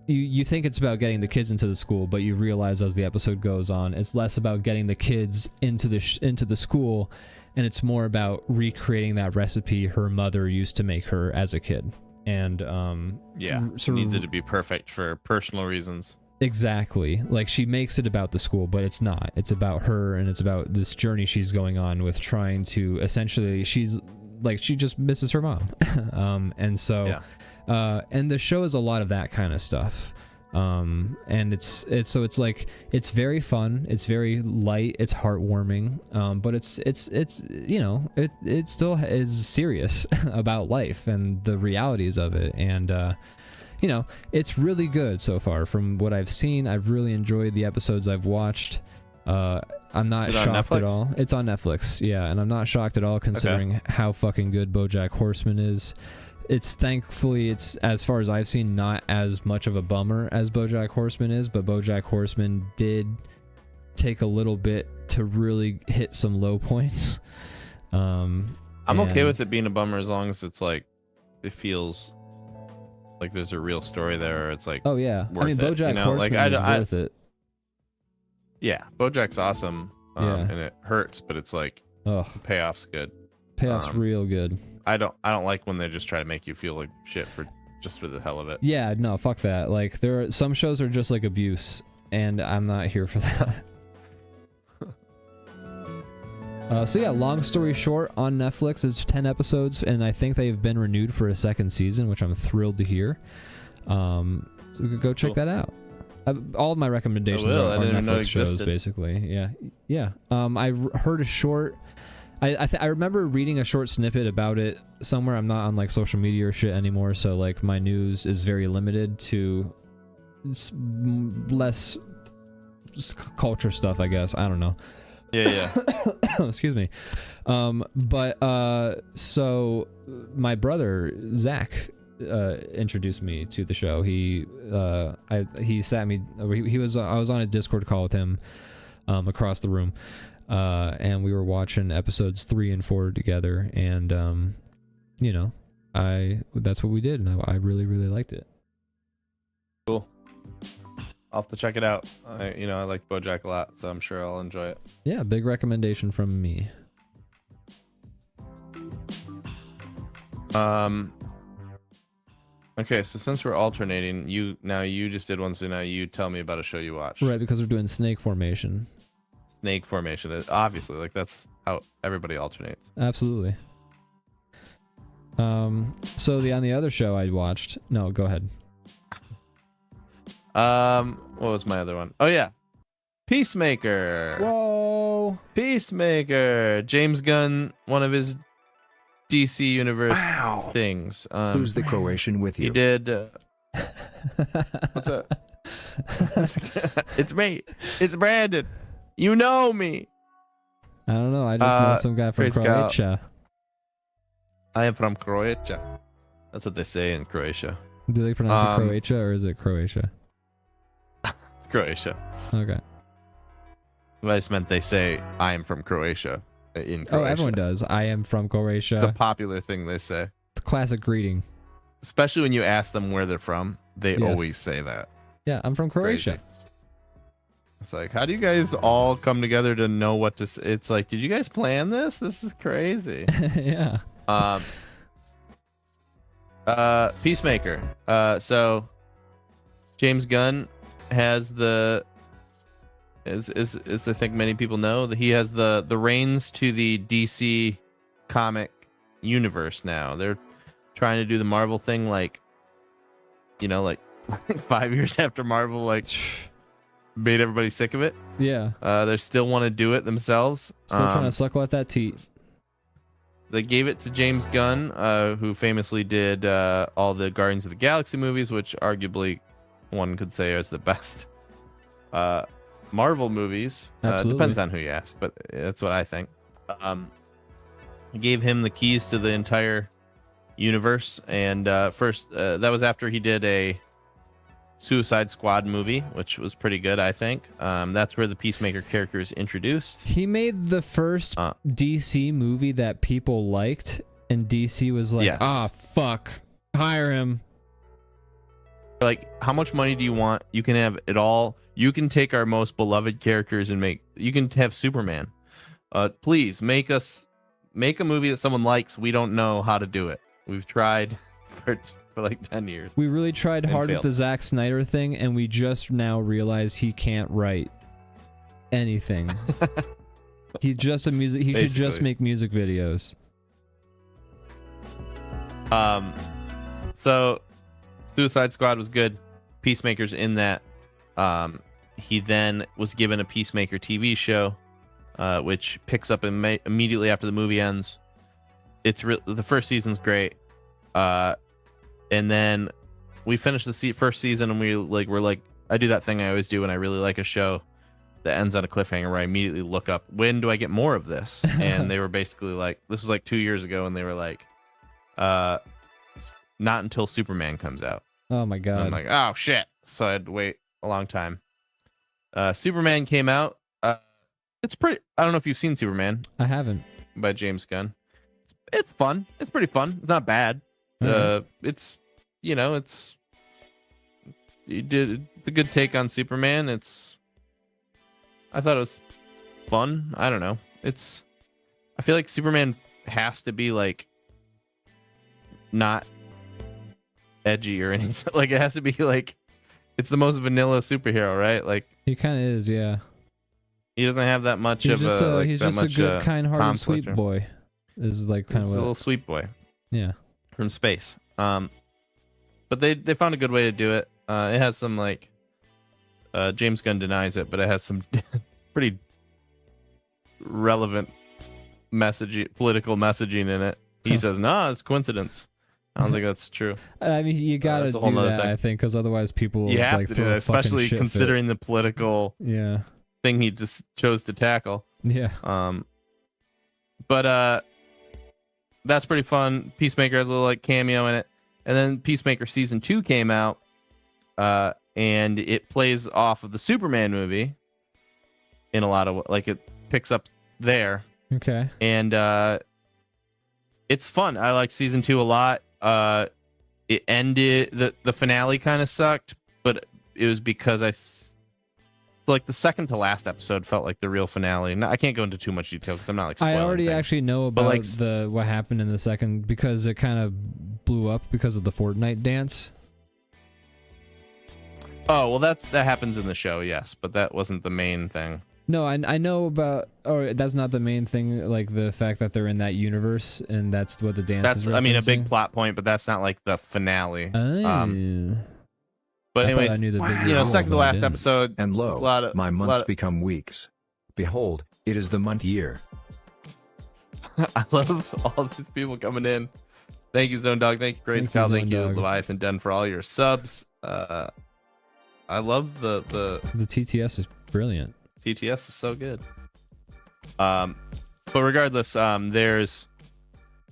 you think it's about getting the kids into the school, but you realize as the episode goes on it's less about getting the kids into the school, and it's more about recreating that recipe her mother used to make her as a kid. And she needs it to be perfect for personal reasons. Exactly. Like she makes it about the school, but it's not. It's about her, and it's about this journey she's going on with trying to essentially, she's like, she just misses her mom. And so and the show is a lot of that kind of stuff. And it's like it's very fun, it's very light, it's heartwarming, but it's you know, it still is serious about life and the realities of it, and you know, it's really good so far from what I've seen. I've really enjoyed the episodes I've watched. I'm not shocked at all. It's on Netflix, yeah, and I'm not shocked at all considering how fucking good BoJack Horseman is. It's thankfully, it's, as far as I've seen, not as much of a bummer as BoJack Horseman is, but BoJack Horseman did take a little bit to really hit some low points. I'm okay with it being a bummer as long as it's like, it feels like there's a real story there, or it's like, oh yeah, I mean, BoJack you know? Horseman like, is worth it. Yeah, BoJack's awesome, and it hurts, but it's like, the payoff's good. Payoff's real good. I don't like when they just try to make you feel like shit for the hell of it. Yeah, no, fuck that. Like, there are some shows are just like abuse, and I'm not here for that. So yeah, long story short, on Netflix, it's 10 episodes, and I think they've been renewed for a second season, which I'm thrilled to hear. So go check that out. All of my recommendations are Netflix shows, basically. Yeah. I heard a short. I remember reading a short snippet about it somewhere. I'm not on like social media or shit anymore, so like my news is very limited to less culture stuff, I guess. I don't know. Yeah. Excuse me. So my brother Zach introduced me to the show. He sat me. I was on a Discord call with him across the room. And we were watching episodes 3 and 4 together, and you know, that's what we did, and I really liked it. Cool. I'll have to check it out. I like BoJack a lot, so I'm sure I'll enjoy it. Yeah, big recommendation from me. Okay, so since we're alternating, you just did one, so now you tell me about a show you watched. Right, because we're doing Snake Formation. Snake Formation, obviously, like that's how everybody alternates. Absolutely. So on the other show I watched, no, go ahead. What was my other one? Oh yeah, Peacemaker. Whoa, Peacemaker. James Gunn, one of his DC universe things. Who's the Croatian with you? He did. What's up? It's me. It's Brandon. You know me. I don't know. I just know some guy from Croatia. I am from Croatia. That's what they say in Croatia. Do they pronounce it Croatia, or is it Croatia? Croatia. Okay. I just meant they say I am from Croatia in Croatia. Oh, everyone does. I am from Croatia. It's a popular thing they say. It's a classic greeting. Especially when you ask them where they're from, they always say that. Yeah, I'm from Croatia. Crazy. It's like, how do you guys all come together to know what to say? It's like, did you guys plan this? This is crazy. Yeah. Peacemaker. So James Gunn has as I think many people know, that he has the reins to the DC comic universe now. They're trying to do the Marvel thing, like 5 years after Marvel made everybody sick of it. Yeah. They still want to do it themselves. Still trying to suckle at that teat. They gave it to James Gunn, who famously did all the Guardians of the Galaxy movies, which arguably one could say is the best Marvel movies. Depends on who you ask, but that's what I think. He gave him the keys to the entire universe, and first that was after he did a Suicide Squad movie, which was pretty good, I think. That's where the Peacemaker character is introduced. He made the first DC movie that people liked, and DC was like, fuck, hire him. Like, how much money do you want? You can have it all. You can take our most beloved characters and you can have Superman. Please make a movie that someone likes. We don't know how to do it. We've tried for like 10 years. We really tried hard with the Zack Snyder thing, and we just now realize he can't write anything. He's just a music. He should just make music videos. So Suicide Squad was good. Peacemaker's in that. He then was given a Peacemaker TV show, which picks up immediately after the movie ends. It's the first season's great, and then we finished the first season, and we're like, I do that thing I always do when I really like a show that ends on a cliffhanger, where I immediately look up, when do I get more of this? And they were basically like, this was like 2 years ago, and they were like, not until Superman comes out. Oh my god! And I'm like, oh shit! So I had to wait a long time. Superman came out. It's pretty. I don't know if you've seen Superman. I haven't. By James Gunn. It's fun. It's pretty fun. It's not bad. It's it's a good take on Superman. I thought it was fun. I don't know. I feel like Superman has to be like not edgy or anything. Like, it has to be like, it's the most vanilla superhero, right? Like, he kind of is, yeah. He doesn't have that much he's of a. He's just a good, kind-hearted, sweet boy. Is like kind of a little sweet boy. Yeah. From space. But they found a good way to do it. It has some like, James Gunn denies it, but it has some pretty relevant political messaging in it. He says, "No, it's coincidence." I don't think that's true. I mean, you gotta do that, I think, because otherwise people you have like, to do that, especially considering the political thing he just chose to tackle. Yeah. But that's pretty fun. Peacemaker has a little like cameo in it, and then Peacemaker season 2 came out, and it plays off of the Superman movie in a lot of like, it picks up there. Okay. And it's fun. I like season 2 a lot. It ended, the finale kind of sucked, but it was because like the second to last episode felt like the real finale. And I can't go into too much detail because I'm not like spoiling I already things. actually know about like, what happened in the second, because it kind of blew up because of the Fortnite dance. Oh, well, that happens in the show, yes, but that wasn't the main thing. No, I know about. Oh, that's not the main thing. Like the fact that they're in that universe, and that's what the dance is referencing. I mean, a big plot point, but that's not like the finale. Oh. But anyways, I knew the big second to last episode, and lo, my months become weeks. Behold, it is the month year. I love all these people coming in. Thank you, Zone Dog. Thank you, Grace Kyle. Thank you, Leviathan Den, for all your subs. I love the TTS is brilliant. TTS is so good. But regardless, there's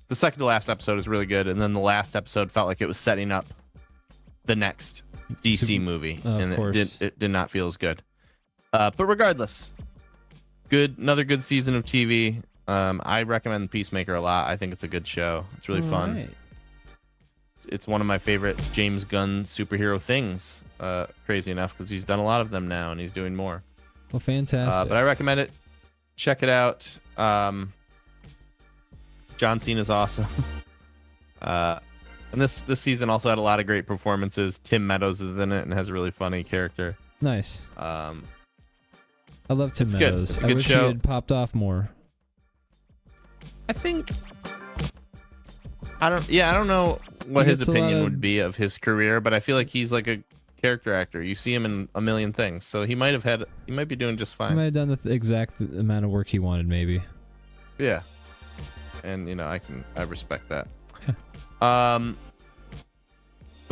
the second to last episode is really good, and then the last episode felt like it was setting up the next DC movie, and it did not feel as good. But regardless, another good season of TV. I recommend Peacemaker a lot. I think it's a good show. It's really fun. Right. It's one of my favorite James Gunn superhero things. Crazy enough, because he's done a lot of them now, and he's doing more. Well, fantastic. But I recommend it. Check it out. John Cena's awesome. And this season also had a lot of great performances. Tim Meadows is in it and has a really funny character. Nice. I love Tim Meadows. It's a good I wish show. he had popped off more. I don't know what his opinion would be of his career, but I feel like he's like a character actor. You see him in a million things, so he might be doing just fine. He might have done the exact amount of work he wanted, maybe. Yeah. And I respect that. But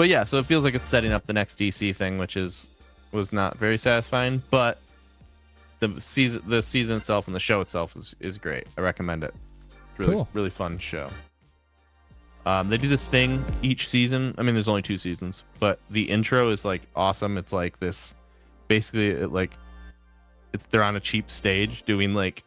yeah, so it feels like it's setting up the next DC thing, which was not very satisfying, but the season itself and the show itself is great. I recommend it. Really cool. Really fun show. They do this thing each season. I mean, there's only 2 seasons, but the intro is like awesome. It's like this, basically, they're on a cheap stage doing like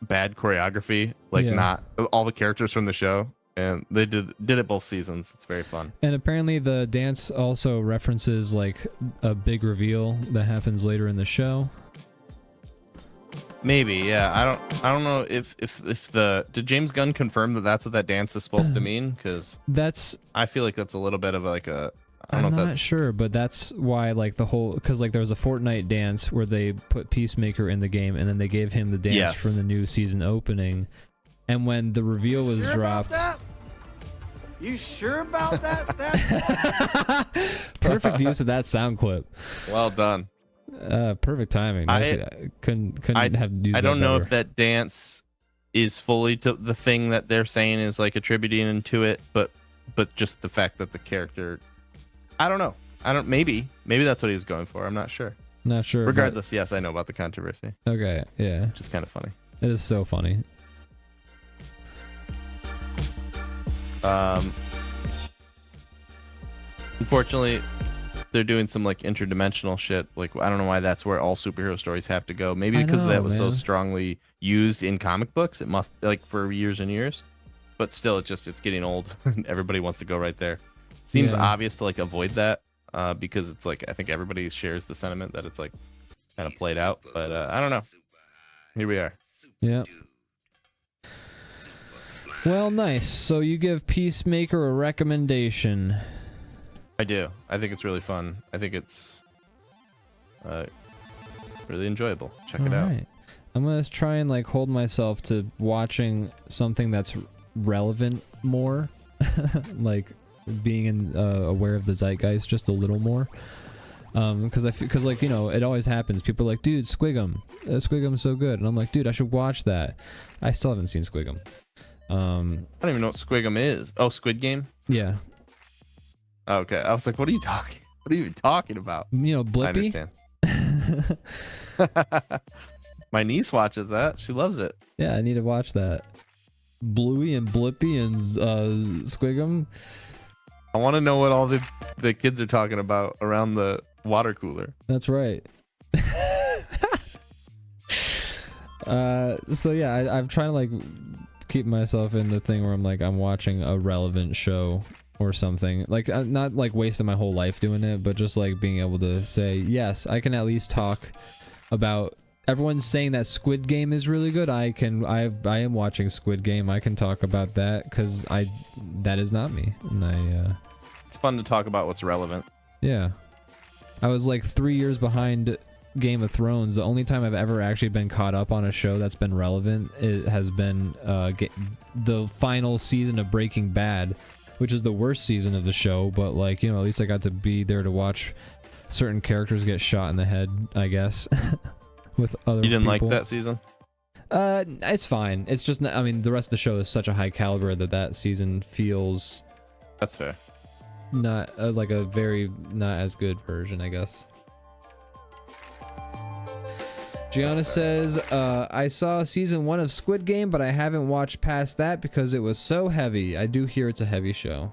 bad choreography, like not all the characters from the show, and they did it both seasons. It's very fun. And apparently the dance also references like a big reveal that happens later in the show. Maybe, yeah. I don't know if did James Gunn confirm that that's what that dance is supposed to mean? Because I feel like that's a little bit of like a. I'm not sure, but that's why like the whole, because like there was a Fortnite dance where they put Peacemaker in the game, and then they gave him the dance from the new season opening, and when the reveal was dropped. You sure about that? Perfect use of that sound clip. Well done. Perfect timing. I couldn't have used I don't that know better. if that dance is fully to the thing that they're saying is like attributing to it, but just the fact that the character, I don't know. Maybe that's what he was going for. I'm not sure. Not sure. Regardless, yes, I know about the controversy. Okay, yeah. Which is kind of funny. It is so funny. Unfortunately, they're doing some like interdimensional shit. Like, I don't know why that's where all superhero stories have to go. Maybe because that was so strongly used in comic books. It must, like, for years and years. But still, it's getting old. Everybody wants to go right there. Seems obvious to like avoid that because it's like, I think everybody shares the sentiment that it's like kind of played out. But I don't know. Here we are. Yeah. Well, nice. So you give Peacemaker a recommendation. I do. I think it's really fun. I think it's really enjoyable. Check it out. Right. I'm gonna try and like hold myself to watching something that's relevant more, like being aware of the zeitgeist just a little more. Because like, you know, it always happens. People are like, dude, Squigum's so good, and I'm like, dude, I should watch that. I still haven't seen Squigum. I don't even know what Squigum is. Oh, Squid Game? Yeah. Okay, I was like, what are you talking about? You know, Blippy? I understand. My niece watches that. She loves it. Yeah, I need to watch that. Bluey and Blippy and Squigum. I want to know what all the kids are talking about around the water cooler. That's right. So yeah, I'm trying to like keep myself in the thing where I'm watching a relevant show or something, like not like wasting my whole life doing it, but just like being able to say, yes, I can at least talk about, everyone's saying that Squid Game is really good. I am watching Squid Game. I can talk about that because that is not me. And it's fun to talk about what's relevant. Yeah. I was like 3 years behind Game of Thrones. The only time I've ever actually been caught up on a show that's been relevant, it has been the final season of Breaking Bad, which is the worst season of the show, but like, you know, at least I got to be there to watch certain characters get shot in the head, I guess. With other You didn't people. like that season? It's fine. It's just, I mean, the rest of the show is such a high caliber that season feels... That's fair. Not, like a very not as good version, I guess. Gianna says, I saw season 1 of Squid Game, but I haven't watched past that because it was so heavy. I do hear it's a heavy show.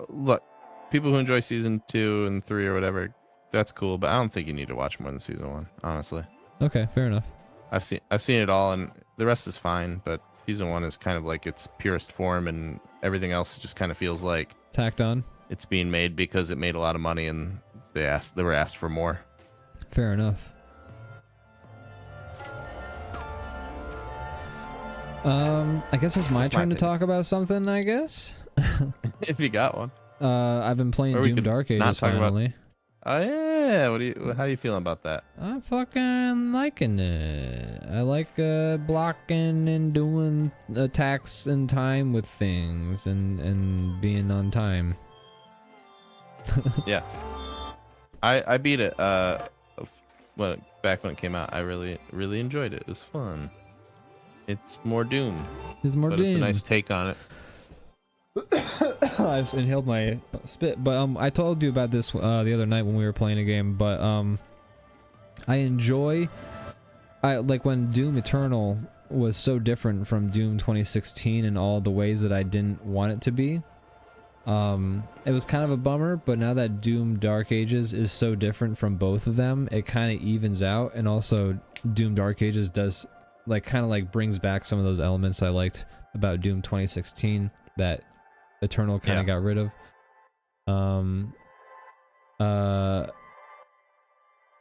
Look, people who enjoy season 2 and 3 or whatever, that's cool, but I don't think you need to watch more than season 1, honestly. Okay, fair enough. I've seen it all, and the rest is fine, but season 1 is kind of like its purest form, and everything else just kind of feels like tacked on. It's being made because it made a lot of money, and they were asked for more. Fair enough. I guess it's my turn to talk about something, I guess. If you got one. I've been playing Doom Dark Ages finally. Oh yeah, how you feeling about that? I'm fucking liking it. I like blocking and doing attacks in time with things and being on time. Yeah. I beat it back when it came out. I really enjoyed it. It was fun. It's more Doom. It's more Doom. It's a nice take on it. I just inhaled my spit, but I told you about this the other night when we were playing a game, but I like when Doom Eternal was so different from Doom 2016 in all the ways that I didn't want it to be. It was kind of a bummer, but now that Doom Dark Ages is so different from both of them, it kind of evens out, and also Doom Dark Ages does like kind of like brings back some of those elements I liked about Doom 2016 that Eternal kind of got rid of.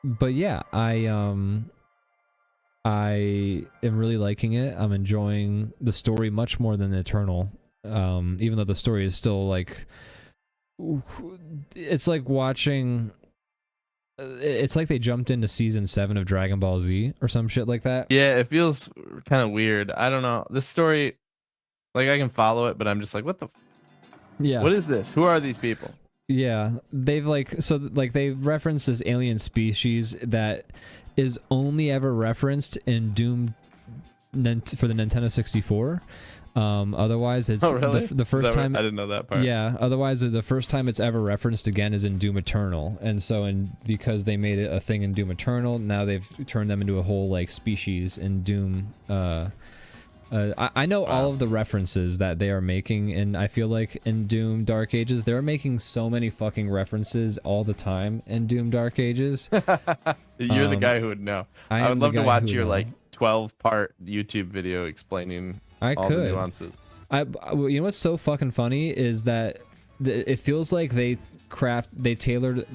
But yeah, I am really liking it. I'm enjoying the story much more than Eternal. Even though the story is still like, it's like watching, it's like they jumped into season 7 of Dragon Ball Z or some shit like that. Yeah, it feels kind of weird. I don't know. This story, Like I can follow it, but I'm just like, what the? Yeah. What is this? Who are these people? Yeah, they've they reference this alien species that is only ever referenced in Doom for the Nintendo 64. Otherwise, it's really? the first time. I didn't know that part. Yeah. Otherwise, the first time it's ever referenced again is in Doom Eternal, and so because they made it a thing in Doom Eternal, now they've turned them into a whole like species in Doom. I know all of the references that they are making, and I feel like in Doom Dark Ages, they're making so many fucking references all the time in Doom Dark Ages. You're the guy who would know. I would love to watch your like 12-part YouTube video explaining all the nuances. You know what's so fucking funny is that it feels like they tailored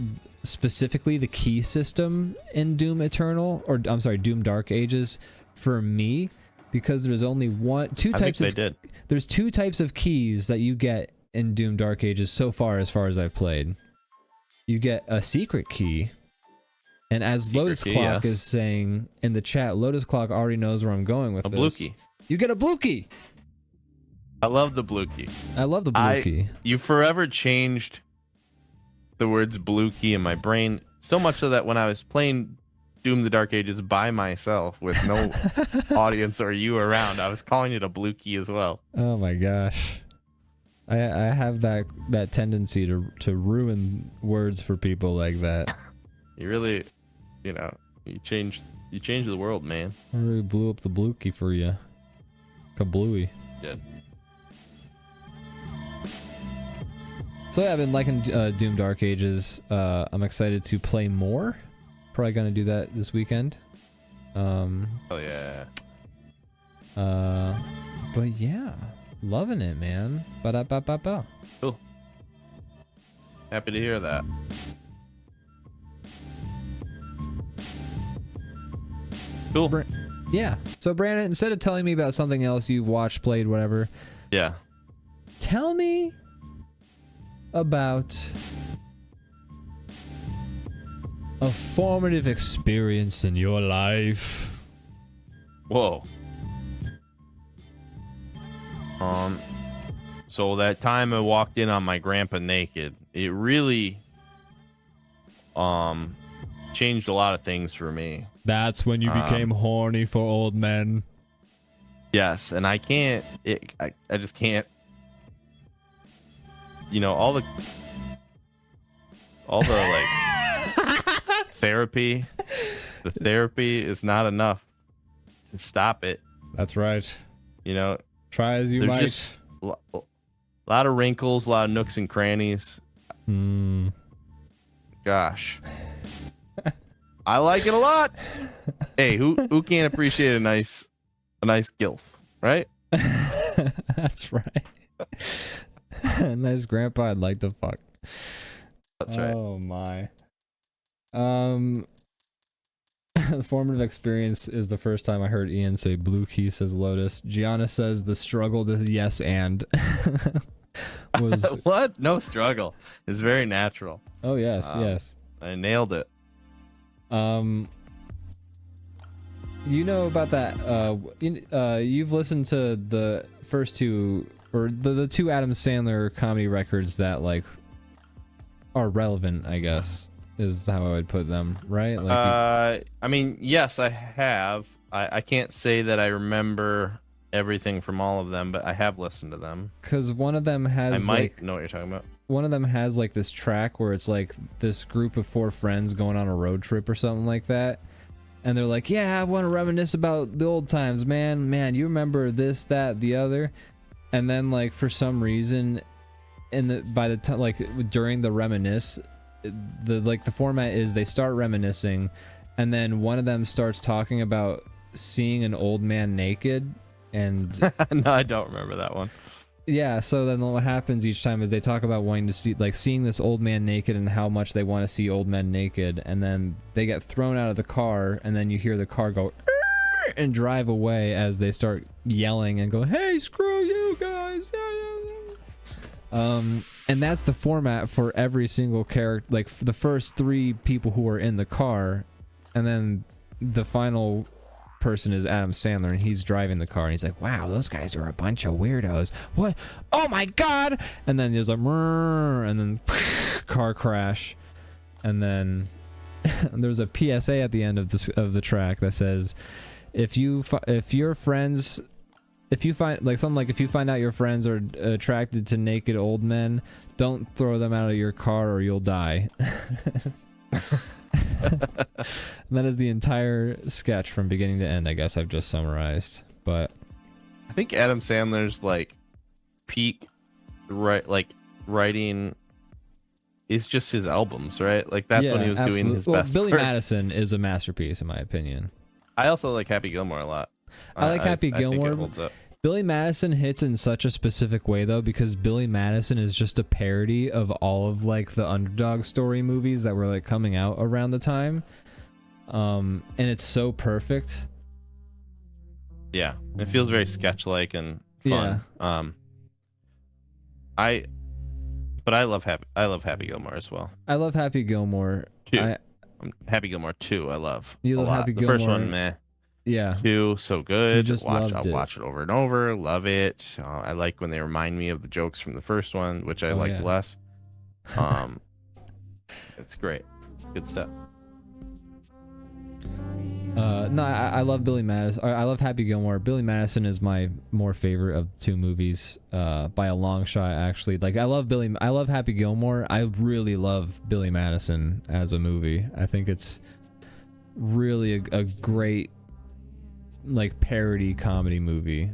specifically the key system in Doom Eternal, or I'm sorry, Doom Dark Ages for me. Because there's only there's two types of keys that you get in Doom Dark Ages so far as I've played. You get a secret key, and as Lotus Clock is saying in the chat, Lotus Clock already knows where I'm going with this. A blue key. You get a blue key. I love the blue key. I love the blue key. You forever changed the words blue key in my brain, so much so that when I was playing Doom the Dark Ages by myself with no audience or you around, I was calling it a blue key as well. Oh my gosh. I have that tendency to ruin words for people like that. You really, you changed the world, man. I really blew up the blue key for you. Kablooey. Did. So yeah, I've been liking Doom Dark Ages. I'm excited to play more. Probably gonna do that this weekend. Oh yeah. But yeah, loving it, man. Ba-da-ba-ba-ba. Cool. Happy to hear that. Cool. Yeah. So Brandon, instead of telling me about something else you've watched, played, whatever. Yeah. Tell me about a formative experience in your life. Whoa. So that time I walked in on my grandpa naked, it really changed a lot of things for me. That's when you became horny for old men. Yes, and I just can't. All the like therapy. The therapy is not enough to stop it. That's right. Try as you there's might. Just a lot of wrinkles, a lot of nooks and crannies. Gosh. I like it a lot. Hey, who can't appreciate a nice gilf, right? That's right. Nice grandpa I'd like to fuck. That's right. Oh my. The formative experience is the first time I heard Ian say blue key, says Lotus. Gianna says the struggle to yes and was what? No struggle. It's very natural. Oh yes, yes. I nailed it. You know about that you've listened to the first two, or the two Adam Sandler comedy records that like are relevant, I guess, is how I would put them, right? Like I mean, yes, I have. I can't say that I remember everything from all of them, but I have listened to them. Because one of them has, I might know what you're talking about. One of them has like this track where it's like this group of 4 friends going on a road trip or something like that. And they're like, yeah, I want to reminisce about the old times, man. Man, you remember this, that, the other. And then like for some reason, by the time like during the reminisce, the format is they start reminiscing, and then one of them starts talking about seeing an old man naked, and no, I don't remember that one. Yeah, so then what happens each time is they talk about wanting to see, like, seeing this old man naked and how much they want to see old men naked, and then they get thrown out of the car, and then you hear the car go and drive away as they start yelling and go, hey, screw you guys. And that's the format for every single character, like the first 3 people who are in the car, and then the final person is Adam Sandler, and he's driving the car, and he's like, wow, those guys are a bunch of weirdos. What? Oh my god! And then there's a and then car crash, and then there's a PSA at the end of the track that says, if you find out your friends are attracted to naked old men, don't throw them out of your car or you'll die. That is the entire sketch from beginning to end. I guess I've just summarized, but I think Adam Sandler's like peak writing is just his albums, right? Like that's when he was doing his best Billy work. Madison is a masterpiece in my opinion. I also like Happy Gilmore a lot. I like Happy I think Gilmore. it holds up. Billy Madison hits in such a specific way though, because Billy Madison is just a parody of all of like the underdog story movies that were like coming out around the time. And it's so perfect. Yeah, it feels very sketch-like and fun. Yeah. But I love Happy Gilmore as well. I love Happy Gilmore. Two. Happy Gilmore 2, I love. You love a lot. Happy The first Gilmore? one, meh. Yeah. 2, so good. You just loved I'll it. watch it over and over. Love it. I like when they remind me of the jokes from the first one, which I liked yeah. less. It's great. Good stuff. No, I love Billy Madison. I love Happy Gilmore. Billy Madison is my more favorite of the two movies, by a long shot. Actually, like I love Happy Gilmore. I really love Billy Madison as a movie. I think it's really a great like parody comedy movie.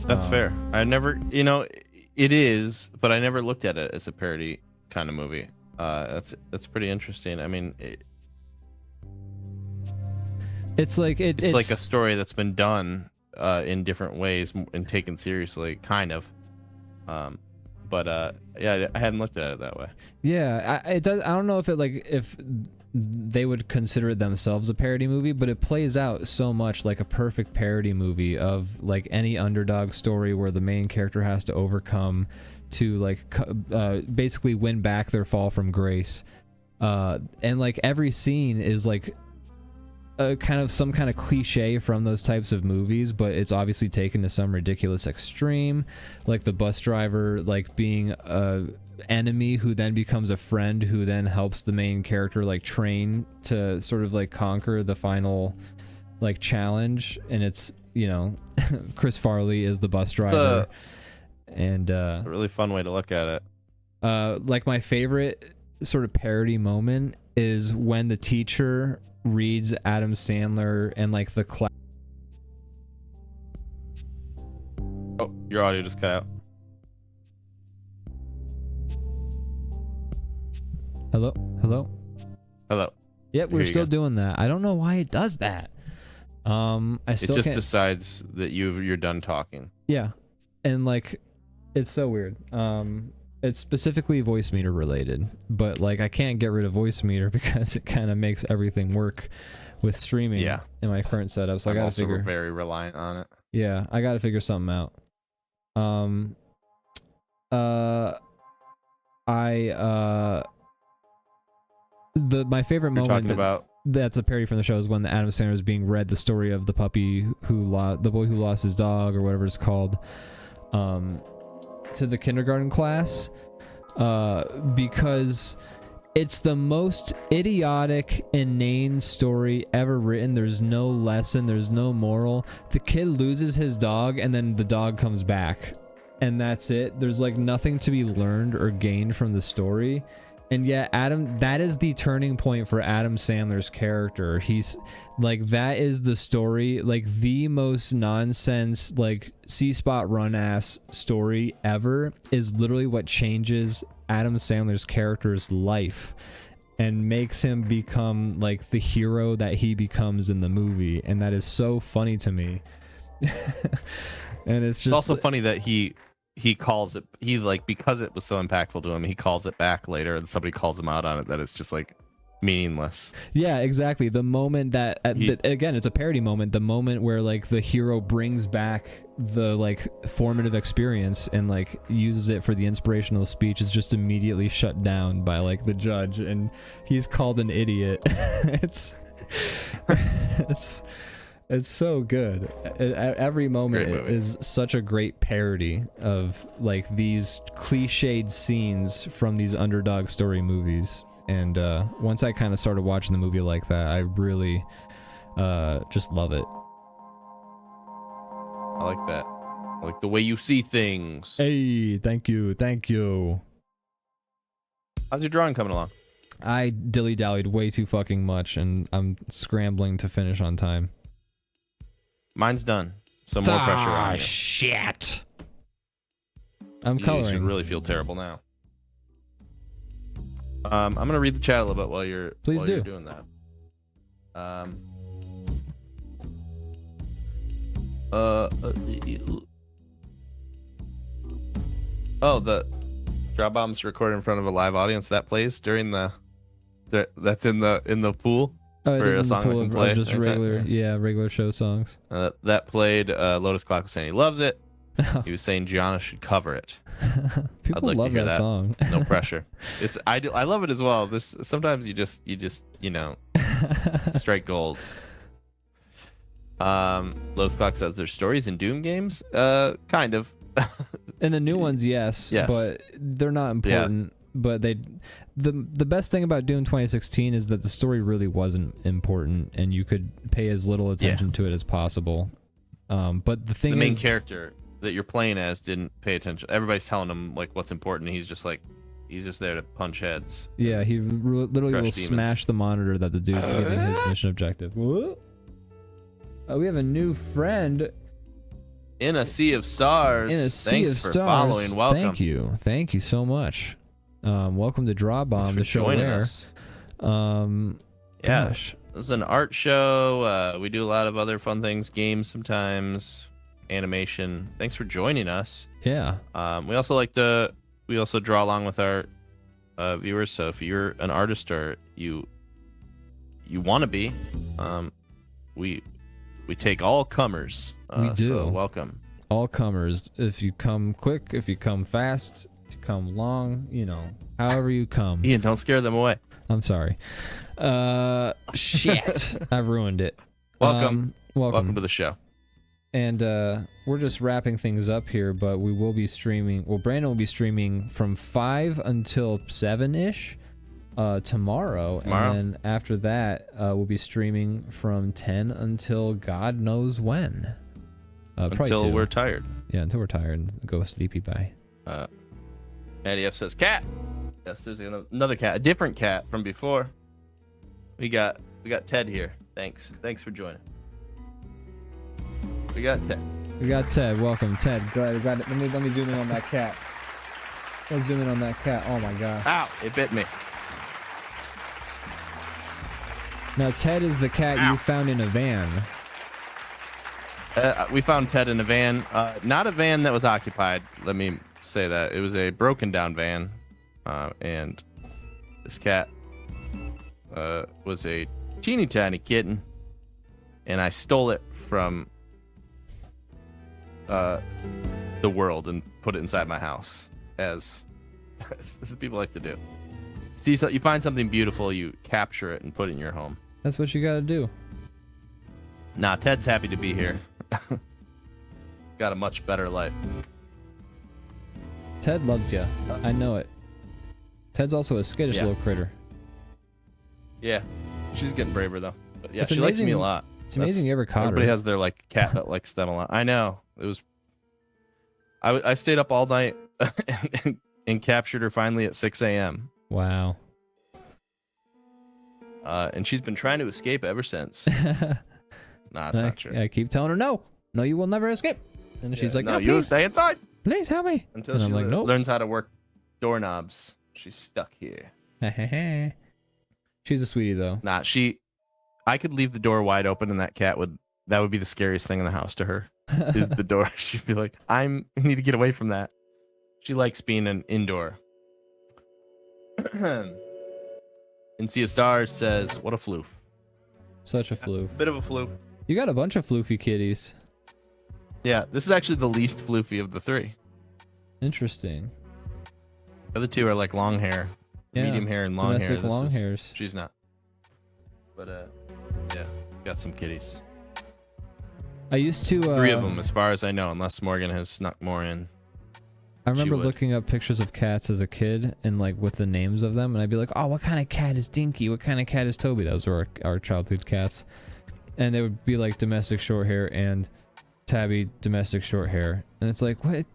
That's fair. I never, it is, but I never looked at it as a parody kind of movie. That's pretty interesting. I mean, it's like it's like a story that's been done in different ways and taken seriously, kind of. But yeah, I hadn't looked at it that way. Yeah, it does. I don't know if if they would consider it themselves a parody movie, but it plays out so much like a perfect parody movie of like any underdog story where the main character has to overcome to like basically win back their fall from grace, and like every scene is like a kind of some kind of cliche from those types of movies, but it's obviously taken to some ridiculous extreme, like the bus driver like being a enemy who then becomes a friend who then helps the main character like train to sort of like conquer the final like challenge, and it's Chris Farley is the bus driver. And a really fun way to look at it. like my favorite sort of parody moment is when the teacher reads Adam Sandler and like the class. Oh, your audio just cut out. Hello. Yep, we're still doing that. I don't know why it does that. I still it just can't. decides that you're done talking. Yeah, and like, it's so weird. It's specifically voice meter related, but like I can't get rid of voice meter because it kind of makes everything work with streaming. Yeah. In my current setup, so I gotta figure. Very reliant on it. Yeah, I gotta figure something out. My favorite You're moment talking about that's a parody from the show is when Adam Sandler is being read the story of the puppy the boy who lost his dog or whatever it's called, to the kindergarten class, because it's the most idiotic, inane story ever written. There's no lesson, there's no moral. The kid loses his dog and then the dog comes back, and that's it. There's like nothing to be learned or gained from the story. And yet that is the turning point for Adam Sandler's character. He's like, that is the story, like the most nonsense, like C-spot run ass story ever is literally what changes Adam Sandler's character's life and makes him become like the hero that he becomes in the movie. And that is so funny to me. And it's also funny that he calls it, because it was so impactful to him, he calls it back later and somebody calls him out on it, that it's just like meaningless. Yeah, exactly. The moment that, again, it's a parody moment. The moment where like the hero brings back the like formative experience and like uses it for the inspirational speech is just immediately shut down by like the judge, and he's called an idiot. it's so good. Every moment is such a great parody of like these cliched scenes from these underdog story movies. And once I kind of started watching the movie like that, I really just love it. I like that. I like the way you see things. Hey, thank you, thank you. How's your drawing coming along? I dilly-dallied way too fucking much, and I'm scrambling to finish on time. Mine's done. Some more pressure on you. Shit. I'm You coloring. should really feel terrible now. I'm gonna read the chat a little bit while you're you're doing that. Oh, the DrawBomb's recorded in front of a live audience that plays during that's in the pool. Oh, for it is a in the song that pool can of play just anytime. regular, regular show songs. That played. Lotus Clock was saying he loves it. He was saying Gianna should cover it. People I'd like love to hear that song. No pressure. I love it as well. There's sometimes you just strike gold. Lotus Clock says there's stories in Doom games. Kind of. In the new ones, yes, but they're not important. Yeah. But the best thing about Doom 2016 is that the story really wasn't important, and you could pay as little attention to it as possible. But the thing is, the main character that you're playing as didn't pay attention. Everybody's telling him like what's important, and he's just there to punch heads. Yeah, he literally will smash the monitor that the dude's giving his mission objective. What? We have a new friend. In a sea of stars. In a sea of stars. Following. Welcome. Thank you so much. Welcome to DrawBomb, the show where. Us. Gosh. This is an art show. We do a lot of other fun things, games sometimes, animation. Thanks for joining us. Yeah. We also draw along with our viewers. So if you're an artist or you want to be, we take all comers. We do. So welcome. All comers. If you come quick, if you come fast, if you come long, however you come. Ian, don't scare them away. I'm sorry. Shit. I've ruined it. Welcome to the show. And we're just wrapping things up here, but we will be streaming. Well, Brandon will be streaming from 5 until 7-ish tomorrow. And then after that, we'll be streaming from 10 until God knows when. Until we're tired. Yeah, until we're tired and go sleepy. Bye. Maddie F says cat. Yes, there's another cat, a different cat from before. We got Ted here. Thanks for joining. We got Ted. Welcome, Ted. Glad it. Let me zoom in on that cat. Let's zoom in on that cat. Oh my god. Ow! It bit me. Now Ted is the cat you found in a van. We found Ted in a van. Not a van that was occupied. Let me say that. It was a broken down van. And this cat was a teeny tiny kitten. And I stole it from the world and put it inside my house, as people like to do. See, so you find something beautiful, you capture it and put it in your home. That's what you gotta do. Nah, Ted's happy to be here. Got a much better life. Ted loves you. I know it. Ted's also a skittish little critter. Yeah, she's getting braver though. But yeah, it's she likes me a lot. It's amazing you ever caught everybody her. Has their like cat that likes them a lot. I know. It was. I stayed up all night and captured her finally at 6 a.m. Wow. And she's been trying to escape ever since. Nah, it's not true. I keep telling her no, you will never escape. And she's like, no, no, you stay inside. Please help me. Until she learns how to work doorknobs. She's stuck here. She's a sweetie though. Nah, I could leave the door wide open and that would be the scariest thing in the house to her. Is the door. She'd be like, I need to get away from that. She likes being an indoor. And Sea of Stars says, what a floof. Such a floof. Bit of a floof. You got a bunch of floofy kitties. Yeah, this is actually the least floofy of the 3. Interesting. The other 2 are like long hair, Yeah, medium hair, and long hair. domestic long hairs. She's not. But yeah, got some kitties. I used to 3 of them, as far as I know, unless Morgan has snuck more in. I remember would. looking up pictures of cats as a kid and like with the names of them, and I'd be like, oh, what kind of cat is Dinky? What kind of cat is Toby? Those were our childhood cats. And they would be like domestic short hair and Tabby domestic short hair. And it's like, what?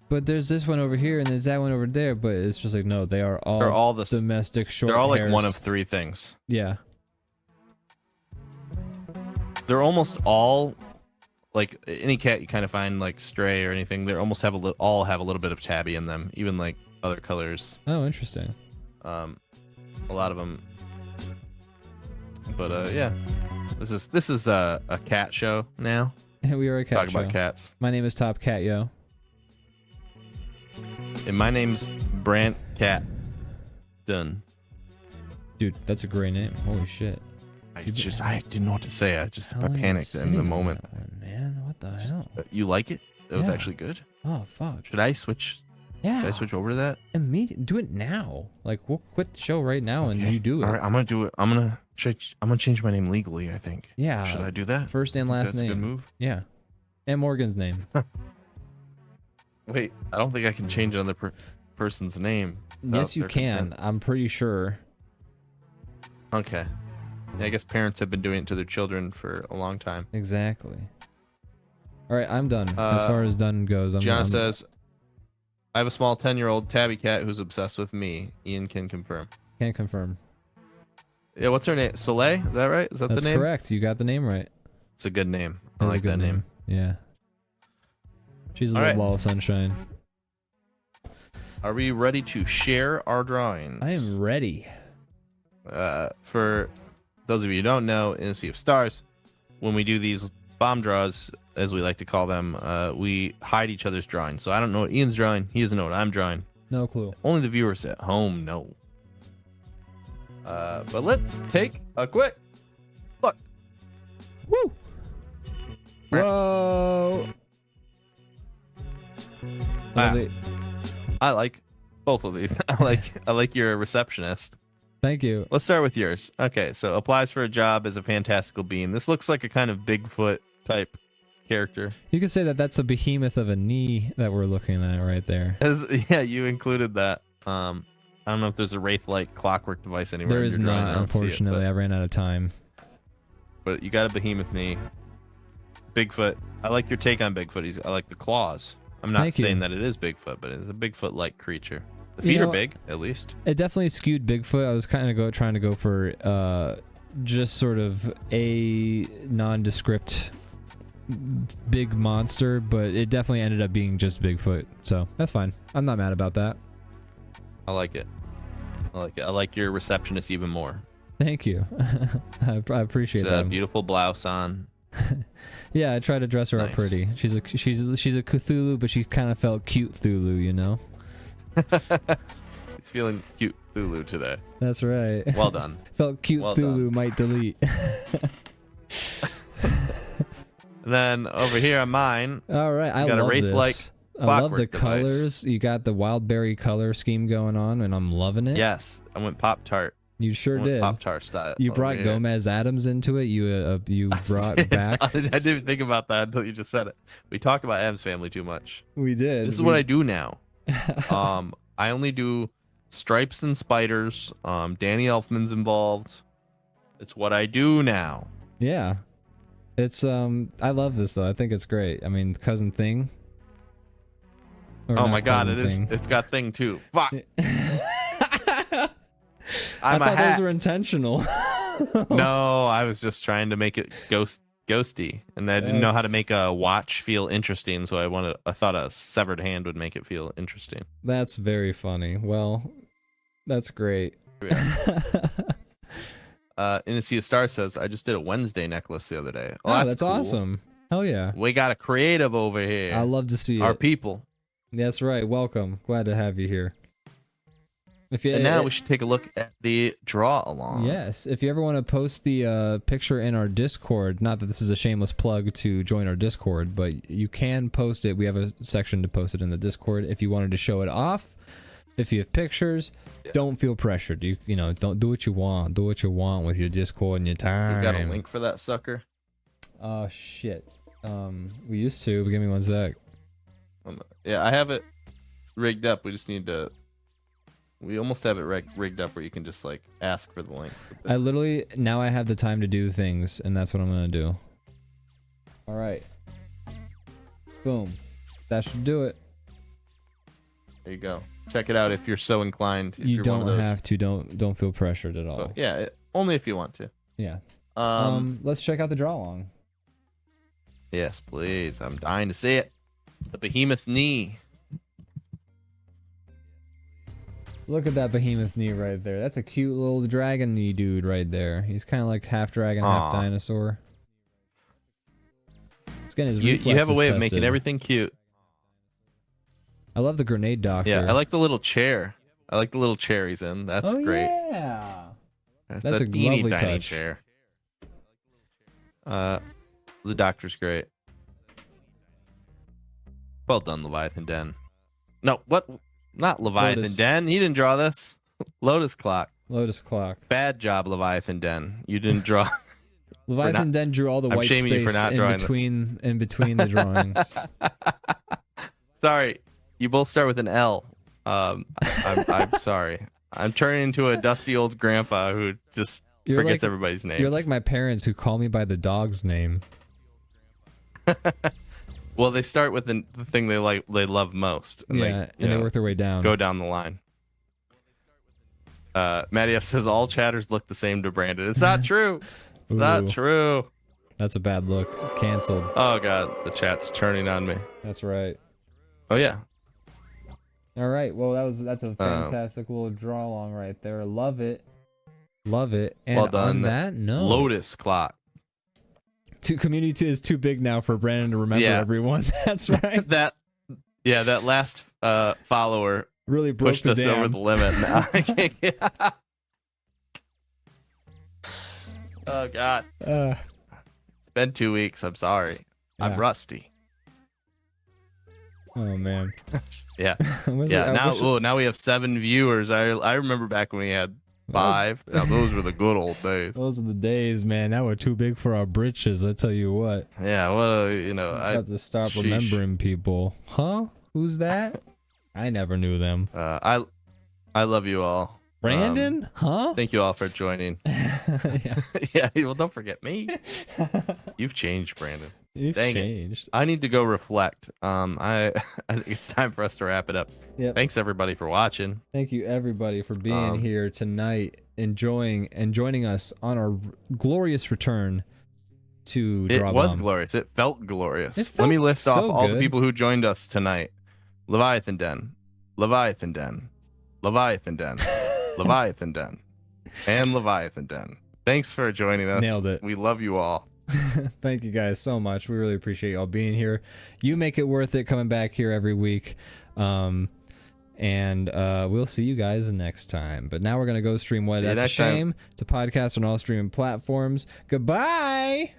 But there's this one over here and there's that one over there, but it's just like, no, they're all domestic short They're all like hairs. one of 3 things. Yeah. They're almost all like any cat you kind of find like stray or anything. They almost have all have a little bit of tabby in them, even like other colors. Oh, interesting. A lot of them. But yeah, this is a cat show now. We are a cat Talk show. about cats. My name is Top Cat Yo. And my name's Brant Cat. Done. Dude, that's a great name. Holy shit. I didn't know what to say. I How long panicked you in the sitting moment. on that one, man, what the hell? You like it? It was Yeah. actually good. Oh fuck. Should I switch? Yeah. Should I switch over to that? Do it now. Like we'll quit the show right now and Okay. you do it. All right, I'm gonna do it. I'm gonna change my name legally, I think. Yeah. Should I do that? First and last That's name. a good move. Yeah. And Morgan's name. Wait, I don't think I can change another person's name. Yes, you their can. consent. I'm pretty sure. Okay. Yeah, I guess parents have been doing it to their children for a long time. Exactly. All right, I'm done. As far as done goes, Gianna I'm says, I have a small 10-year-old tabby cat who's obsessed with me. Ian can confirm. Can't confirm. Yeah, what's her name? Soleil? Is that right? Is that That's the name? correct. You got the name right. It's a good name. I That's a like good that name. Yeah. She's a All little right. ball of sunshine. Are we ready to share our drawings? I am ready. For those of you who don't know, in a Sea of Stars, when we do these bomb draws, as we like to call them, we hide each other's drawings. So I don't know what Ian's drawing. He doesn't know what I'm drawing. No clue. Only the viewers at home know. But let's take a quick look. Woo! Whoa! Ah. Lovely. I like both of these. I like your receptionist. Thank you. Let's start with yours. Okay, so applies for a job as a fantastical being. This looks like a kind of Bigfoot type character. You could say that that's a behemoth of a knee that we're looking at right there. Yeah, you included that. I don't know if there's a Wraith-like clockwork device anywhere. There in is your drawing. I not, don't see it, unfortunately. I ran out of time. but you got a behemoth knee. Bigfoot. I like your take on Bigfoot. I like the claws. I'm not Thank you. saying that it is Bigfoot, but it's a Bigfoot-like creature. The feet are big, at least. It definitely skewed Bigfoot. I was kind of trying to go for just sort of a nondescript big monster, but it definitely ended up being just Bigfoot. So that's fine. I'm not mad about that. I like it. I like it. I like your receptionist even more. Thank you. I appreciate She's got a that. beautiful blouse on. Yeah, I try to dress her up Nice. pretty. She's a Cthulhu, but she kind of felt cute Cthulhu, you know? He's feeling cute Thulu today. That's right. Well done. Felt cute Well Cthulhu might delete. And then over here on mine, All right, I got a love Wraith-like this. I love the clockwork device. colors. You got the Wildberry color scheme going on, and I'm loving it. yes, I went Pop-Tart. You sure did. Pop-Tart style. You over brought here. Gomez Adams into it. You brought back. I didn't think about that until you just said it. We talk about Adam's family too much. We did. This is what I do now. I only do stripes and spiders. Danny Elfman's involved. It's what I do now. Yeah. It's I love this though. I think it's great. I mean, Cousin Thing. Or Oh not my god, Cousin it is. Thing. It's got thing too. Fuck. I I'm a thought hack. those were intentional. No, I was just trying to make it ghosty, and I didn't know how to make a watch feel interesting. So I thought a severed hand would make it feel interesting. That's very funny. Well, that's great. In a Sea of Stars says, I just did a Wednesday necklace the other day. Oh, that's cool. awesome. Hell yeah. We got a creative over here. I love to see Our it. people. That's right. Welcome. Glad to have you here. And now we should take a look at the draw along. Yes, if you ever want to post the picture in our Discord, not that this is a shameless plug to join our Discord, but you can post it. We have a section to post it in the Discord if you wanted to show it off. If you have pictures, don't feel pressured. You know, don't do what you want. Do what you want with your Discord and your time. You got a link for that sucker? Oh shit. We used to, but give me one sec. Yeah, I have it rigged up. We just need to. We almost have it rigged up where you can just like ask for the links. I literally now I have the time to do things, and that's what I'm gonna do. All right. Boom. That should do it. There you go. Check it out if you're so inclined. If You you're one don't of those. have to. Don't feel pressured at all. But yeah, only if you want to. Yeah. Um. Let's check out the draw along. Yes, please. I'm dying to see it. The behemoth knee. Look at that behemoth knee right there. That's a cute little dragon knee dude right there. He's kind of like half dragon, half dinosaur. It's getting his reflexes You have a way of making tested. everything cute. I love the grenade doctor. Yeah, I like the little chair. I like the little chair he's in. That's great. Yeah. That's a teeny lovely tiny touch. chair. The doctor's great. Well done, Leviathan Den. No, what? Not Leviathan Lotus. Den. He didn't draw this. Lotus Clock. Lotus clock. Bad job, Leviathan Den. You didn't draw. Leviathan Den drew all the I'm white shaming you for space not in drawing this. between the drawings. Sorry, you both start with an L. I'm sorry. I'm turning into a dusty old grandpa who just forgets everybody's names. You're like my parents who call me by the dog's name. Well, they start with the thing they love most. And They work their way down. Go down the line. Matty F says all chatters look the same to Brandon. It's not true. It's not Ooh. true. That's a bad look. Canceled. Oh god, the chat's turning on me. That's right. Oh yeah. All right. Well, that's a fantastic little draw along right there. Love it. Love it. And Well done. on that note, Lotus Clock. Community is too big now for Brandon to remember everyone. That's right. that last follower Really broke pushed the us dam. over the limit. Now I can't get... Oh god. It's been 2 weeks. I'm sorry. I'm Yeah. rusty. Oh man. Yeah. Was Yeah. it- Now we have 7 viewers. I remember back when we had 5. Now those were the good old days. Those are the days, man. Now we're too big for our britches. I tell you what. Yeah. Well, I have to stop sheesh. remembering people. Huh? Who's that? I never knew them. I love you all. Brandon? Huh? Thank you all for joining. Yeah. Yeah. Well, don't forget me. You've changed, Brandon. You've Dang it. changed. I need to go reflect. I think it's time for us to wrap it up. Yep. Thanks everybody for watching. Thank you everybody for being here tonight, enjoying and joining us on our glorious return to It DrawBomb. was glorious. It felt glorious. It Let me felt list off so all the good. people who joined us tonight. Leviathan Den, Leviathan Den, Leviathan Den, Leviathan Den, and Leviathan Den. Thanks for joining us. Nailed it. We love you all. Thank you guys so much. We really appreciate y'all being here. You make it worth it coming back here every week. And we'll see you guys next time. But now we're gonna go stream What? See you That's a next time. Shame. It's a podcast on all streaming platforms. Goodbye.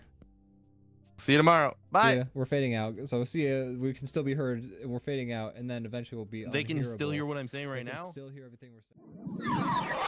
See you tomorrow. Bye. Yeah, we're fading out. So see you. We can still be heard. And we're fading out, and then eventually we'll be. They can still unhearable. hear what I'm saying right They can now. Still hear everything we're saying.